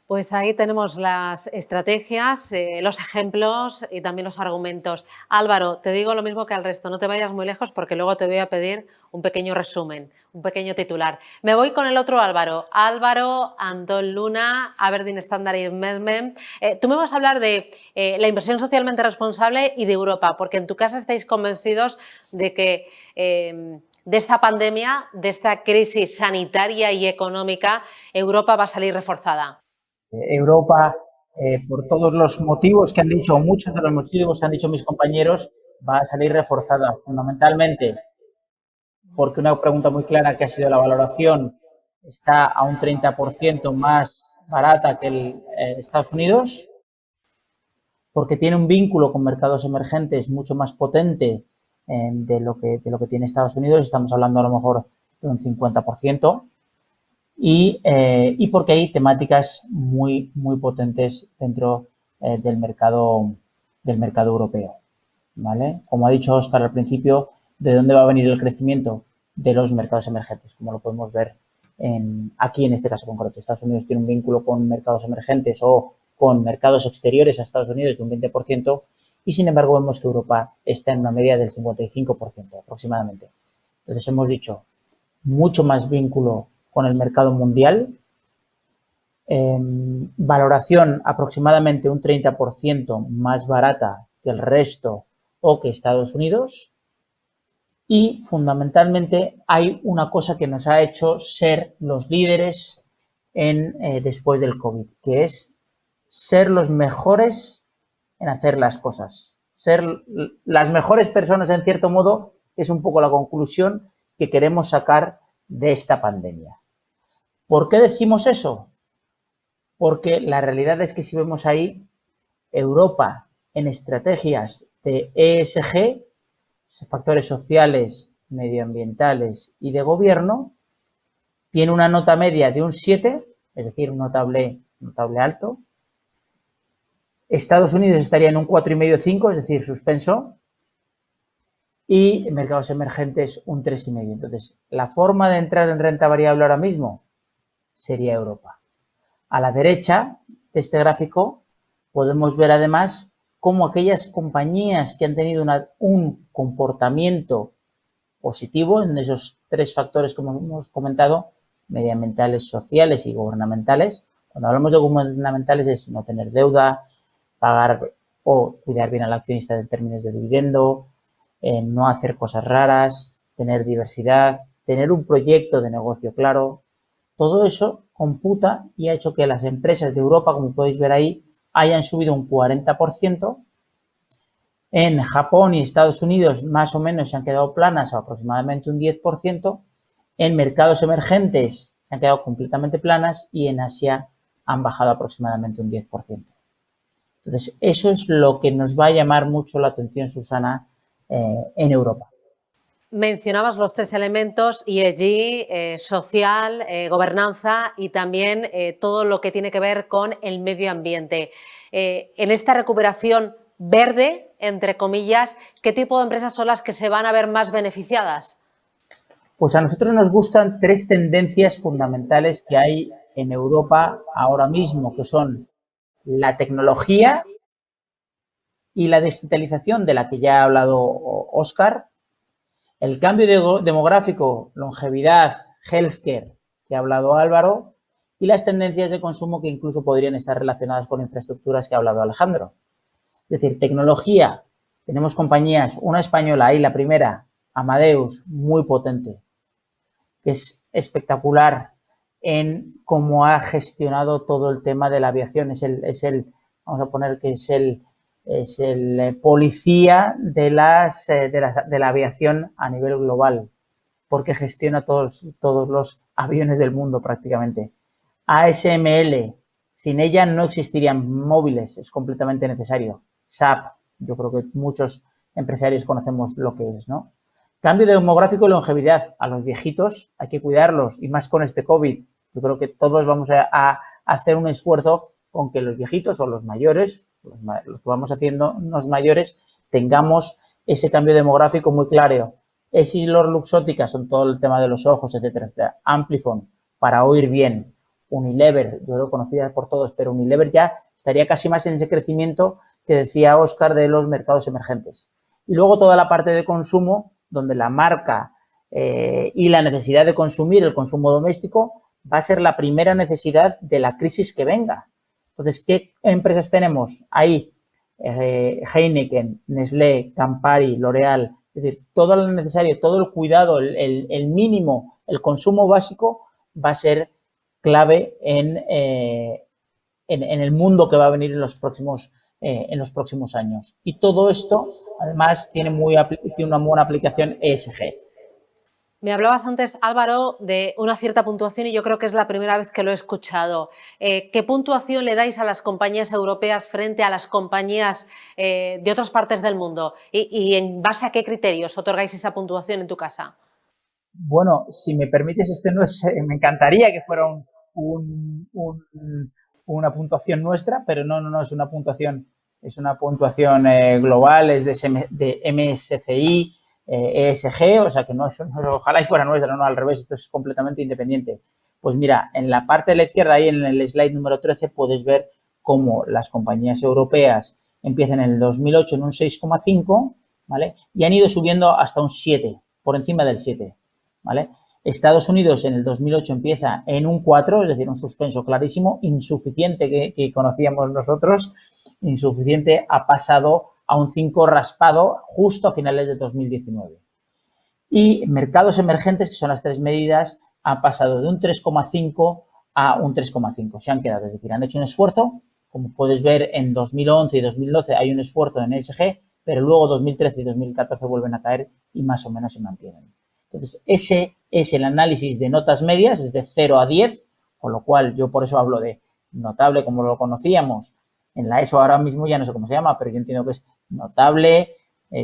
S2: Pues ahí tenemos las estrategias, los ejemplos y también los argumentos. Álvaro, te digo lo mismo que al resto, no te vayas muy lejos porque luego te voy a pedir un pequeño resumen, un pequeño titular. Me voy con el otro Álvaro, Antón Luna, Aberdeen Standard Investment. Tú me vas a hablar de la inversión socialmente responsable y de Europa, porque en tu casa estáis convencidos de que de esta pandemia, de esta crisis sanitaria y económica, Europa va a salir reforzada.
S7: Europa, por todos los motivos que han dicho, muchos de los motivos que han dicho mis compañeros, va a salir reforzada fundamentalmente porque una pregunta muy clara que ha sido la valoración está a un 30% más barata que el Estados Unidos, porque tiene un vínculo con mercados emergentes mucho más potente de lo que tiene Estados Unidos, estamos hablando a lo mejor de un 50%. Y porque hay temáticas muy potentes dentro del mercado europeo, ¿vale? Como ha dicho Óscar al principio, ¿de dónde va a venir el crecimiento? De los mercados emergentes, como lo podemos ver aquí en este caso concreto. Estados Unidos tiene un vínculo con mercados emergentes o con mercados exteriores a Estados Unidos de un 20% y sin embargo vemos que Europa está en una media del 55% aproximadamente. Entonces hemos dicho mucho más vínculo con el mercado mundial, valoración aproximadamente un 30% más barata que el resto o que Estados Unidos y fundamentalmente hay una cosa que nos ha hecho ser los líderes después del COVID, que es ser los mejores en hacer las cosas. Ser las mejores personas en cierto modo es un poco la conclusión que queremos sacar de esta pandemia. ¿Por qué decimos eso? Porque la realidad es que si vemos ahí, Europa en estrategias de ESG, factores sociales, medioambientales y de gobierno, tiene una nota media de un 7, es decir, un notable alto. Estados Unidos estaría en un 4,5-5, es decir, suspenso. Y mercados emergentes un 3,5. Entonces, la forma de entrar en renta variable ahora mismo sería Europa. A la derecha de este gráfico podemos ver además cómo aquellas compañías que han tenido un comportamiento positivo en esos tres factores como hemos comentado, medioambientales, sociales y gubernamentales. Cuando hablamos de gubernamentales es no tener deuda, pagar o cuidar bien al accionista en términos de dividendo, no hacer cosas raras, tener diversidad, tener un proyecto de negocio claro. Todo eso computa y ha hecho que las empresas de Europa, como podéis ver ahí, hayan subido un 40%. En Japón y Estados Unidos más o menos se han quedado planas a aproximadamente un 10%. En mercados emergentes se han quedado completamente planas y en Asia han bajado aproximadamente un 10%. Entonces, eso es lo que nos va a llamar mucho la atención, Susana, en Europa.
S2: Mencionabas los tres elementos, ESG, social, gobernanza y también todo lo que tiene que ver con el medio ambiente. En esta recuperación verde, entre comillas, ¿qué tipo de empresas son las que se van a ver más beneficiadas?
S7: Pues a nosotros nos gustan tres tendencias fundamentales que hay en Europa ahora mismo, que son la tecnología y la digitalización de la que ya ha hablado Óscar, el cambio demográfico, longevidad, healthcare, que ha hablado Álvaro, y las tendencias de consumo que incluso podrían estar relacionadas con infraestructuras que ha hablado Alejandro. Es decir, tecnología, tenemos compañías, una española, ahí la primera, Amadeus, muy potente, que es espectacular en cómo ha gestionado todo el tema de la aviación. Vamos a poner que es el policía de la aviación a nivel global, porque gestiona todos los aviones del mundo prácticamente. ASML, sin ella no existirían móviles, es completamente necesario. SAP, yo creo que muchos empresarios conocemos lo que es, ¿no? Cambio demográfico y longevidad. A los viejitos hay que cuidarlos, y más con este COVID. Yo creo que todos vamos a hacer un esfuerzo con que los viejitos o los mayores, los que vamos haciendo los mayores, tengamos ese cambio demográfico muy claro. Essilor Luxottica son todo el tema de los ojos, etcétera, etcétera. Amplifon, para oír bien. Unilever, yo lo conocía por todos, pero Unilever ya estaría casi más en ese crecimiento que decía Óscar de los mercados emergentes. Y luego toda la parte de consumo, donde la marca y la necesidad de consumir, el consumo doméstico, va a ser la primera necesidad de la crisis que venga. Entonces, ¿qué empresas tenemos? Ahí, Heineken, Nestlé, Campari, L'Oréal, es decir, todo lo necesario, todo el cuidado, el mínimo, el consumo básico va a ser clave en el mundo que va a venir en los próximos años. Y todo esto, además, tiene una buena aplicación ESG.
S2: Me hablabas antes, Álvaro, de una cierta puntuación y yo creo que es la primera vez que lo he escuchado. ¿Qué puntuación le dais a las compañías europeas frente a las compañías de otras partes del mundo? ¿Y en base a qué criterios otorgáis esa puntuación en tu casa?
S7: Bueno, si me permites, me encantaría que fuera una puntuación nuestra, pero no es una puntuación, es una puntuación global, es de MSCI, ESG, o sea que no, ojalá y fuera nuestra, no al revés, esto es completamente independiente. Pues mira, en la parte de la izquierda, ahí en el slide número 13, puedes ver cómo las compañías europeas empiezan en el 2008 en un 6,5, ¿vale? Y han ido subiendo hasta un 7, por encima del 7, ¿vale? Estados Unidos en el 2008 empieza en un 4, es decir, un suspenso clarísimo, insuficiente que conocíamos nosotros, insuficiente, ha pasado a un 5 raspado justo a finales de 2019. Y mercados emergentes, que son las tres medidas, han pasado de un 3,5 a un 3,5. Se han quedado, es decir, han hecho un esfuerzo. Como puedes ver, en 2011 y 2012 hay un esfuerzo en ESG, pero luego 2013 y 2014 vuelven a caer y más o menos se mantienen. Entonces, ese es el análisis de notas medias, es de 0 a 10, con lo cual yo por eso hablo de notable como lo conocíamos. En la ESO ahora mismo ya no sé cómo se llama, pero yo entiendo que es notable,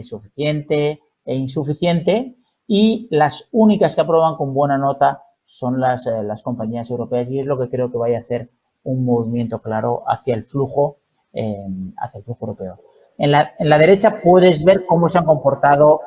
S7: suficiente e insuficiente, y las únicas que aprueban con buena nota son las compañías europeas, y es lo que creo que vaya a hacer un movimiento claro hacia el flujo europeo. En la derecha puedes ver cómo se han comportado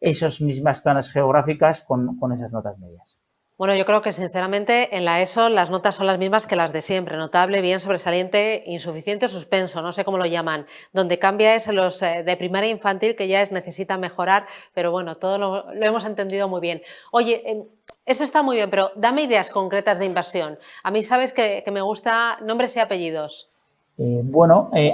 S7: esas mismas zonas geográficas con esas notas medias.
S2: Bueno, yo creo que sinceramente en la ESO las notas son las mismas que las de siempre, notable, bien, sobresaliente, insuficiente, suspenso, no sé cómo lo llaman. Donde cambia es en los de primaria infantil, que ya necesita mejorar, pero bueno, todo lo hemos entendido muy bien. Oye, esto está muy bien, pero dame ideas concretas de inversión. A mí sabes que me gusta nombres y apellidos.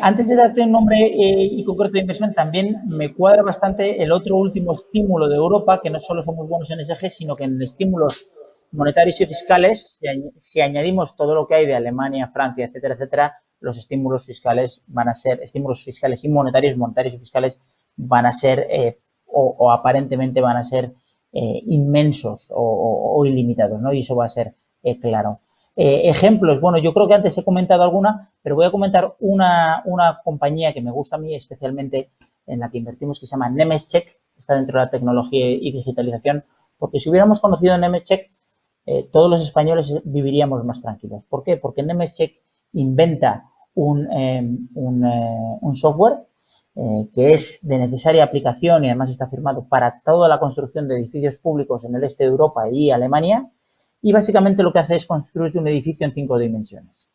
S7: Antes de darte un nombre y concreto de inversión, también me cuadra bastante el otro último estímulo de Europa, que no solo somos buenos en ESG, sino que en estímulos monetarios y fiscales, si añadimos todo lo que hay de Alemania, Francia, etcétera, etcétera, los estímulos fiscales van a ser, estímulos fiscales y monetarios y fiscales van a ser, o aparentemente van a ser inmensos o ilimitados, ¿no? Y eso va a ser claro. Ejemplos, bueno, yo creo que antes he comentado alguna, pero voy a comentar una compañía que me gusta a mí especialmente, en la que invertimos, que se llama Nemetschek, está dentro de la tecnología y digitalización, porque si hubiéramos conocido Nemetschek, todos los españoles viviríamos más tranquilos. ¿Por qué? Porque Nemetschek inventa un software que es de necesaria aplicación y además está firmado para toda la construcción de edificios públicos en el este de Europa y Alemania, y básicamente lo que hace es construirte un edificio en 5 dimensiones.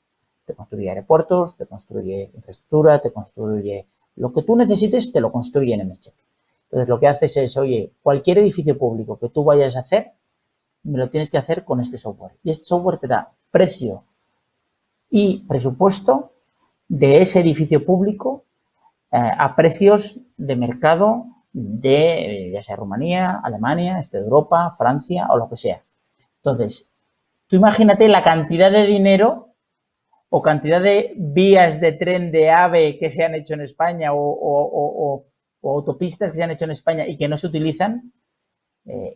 S7: Te construye aeropuertos, te construye infraestructura, te construye lo que tú necesites, te lo construye Nemetschek. Entonces lo que haces es, oye, cualquier edificio público que tú vayas a hacer, me lo tienes que hacer con este software. Y este software te da precio y presupuesto de ese edificio público a precios de mercado de, ya sea Rumanía, Alemania, este de Europa, Francia o lo que sea. Entonces, tú imagínate la cantidad de dinero o cantidad de vías de tren de AVE que se han hecho en España o autopistas que se han hecho en España y que no se utilizan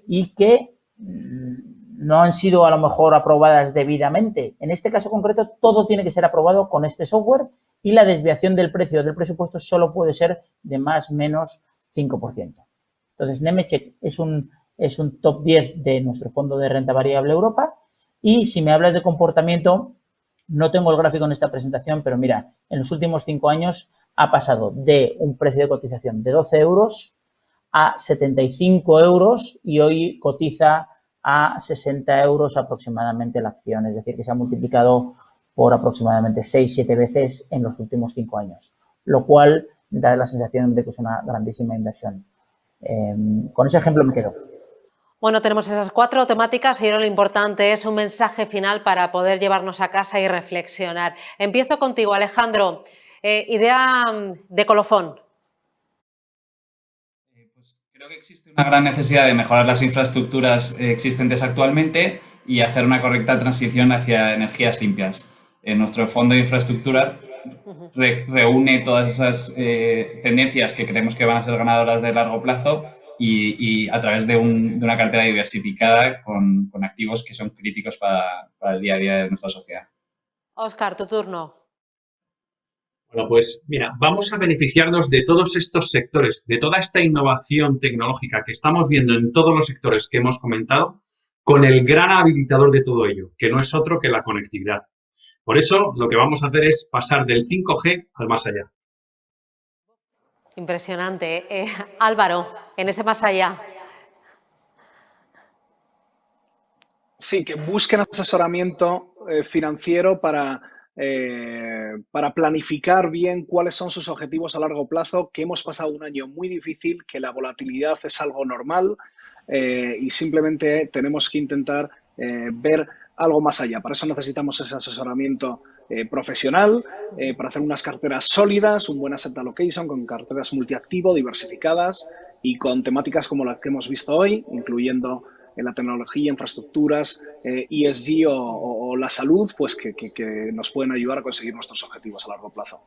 S7: y que no han sido a lo mejor aprobadas debidamente. En este caso concreto, todo tiene que ser aprobado con este software y la desviación del precio del presupuesto solo puede ser de más o menos 5%. Entonces, Nemetschek es un top 10 de nuestro fondo de renta variable Europa. Y si me hablas de comportamiento, no tengo el gráfico en esta presentación, pero mira, en los últimos 5 años ha pasado de un precio de cotización de 12 euros a 75 euros y hoy cotiza a 60 euros aproximadamente la acción. Es decir, que se ha multiplicado por aproximadamente 6-7 veces en los últimos 5 años, lo cual da la sensación de que es una grandísima inversión. Con ese ejemplo me quedo.
S2: Bueno, tenemos esas 4 temáticas y ahora lo importante es un mensaje final para poder llevarnos a casa y reflexionar. Empiezo contigo, Alejandro. Idea de colofón.
S4: Pues creo que existe una gran necesidad de mejorar las infraestructuras existentes actualmente y hacer una correcta transición hacia energías limpias. Nuestro fondo de infraestructura reúne todas esas tendencias que creemos que van a ser ganadoras de largo plazo y a través de una cartera diversificada con activos que son críticos para el día a día de nuestra sociedad.
S2: Óscar, tu turno.
S5: Bueno, pues mira, vamos a beneficiarnos de todos estos sectores, de toda esta innovación tecnológica que estamos viendo en todos los sectores que hemos comentado, con el gran habilitador de todo ello, que no es otro que la conectividad. Por eso, lo que vamos a hacer es pasar del 5G al más allá.
S2: Impresionante. Álvaro, en ese más allá.
S6: Sí, que busquen asesoramiento financiero para planificar bien cuáles son sus objetivos a largo plazo, que hemos pasado un año muy difícil, que la volatilidad es algo normal y simplemente tenemos que intentar ver algo más allá. Para eso necesitamos ese asesoramiento profesional, para hacer unas carteras sólidas, un buen asset allocation con carteras multiactivo, diversificadas y con temáticas como las que hemos visto hoy, incluyendo la tecnología, infraestructuras, ESG o la salud, pues que nos pueden ayudar a conseguir nuestros objetivos a largo plazo.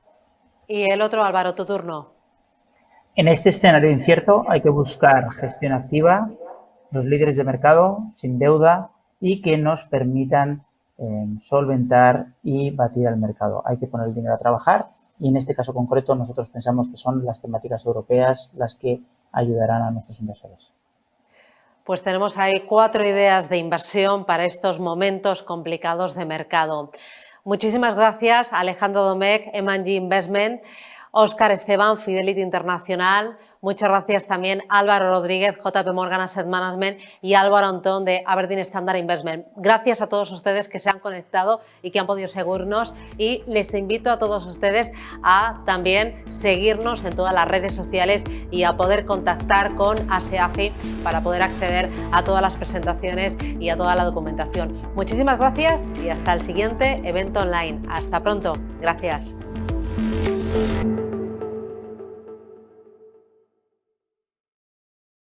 S2: Y el otro, Álvaro, tu turno.
S7: En este escenario incierto hay que buscar gestión activa, los líderes de mercado, sin deuda y que nos permitan solventar y batir al mercado. Hay que poner el dinero a trabajar y en este caso concreto nosotros pensamos que son las temáticas europeas las que ayudarán a nuestros inversores.
S2: Pues tenemos ahí 4 ideas de inversión para estos momentos complicados de mercado. Muchísimas gracias Alejandro Domecq, M&G Investment, Óscar Esteban, Fidelity Internacional. Muchas gracias también Álvaro Rodríguez, JP Morgan Asset Management y Álvaro Antón de Aberdeen Standard Investment. Gracias a todos ustedes que se han conectado y que han podido seguirnos y les invito a todos ustedes a también seguirnos en todas las redes sociales y a poder contactar con ASEAFI para poder acceder a todas las presentaciones y a toda la documentación. Muchísimas gracias y hasta el siguiente evento online. Hasta pronto. Gracias.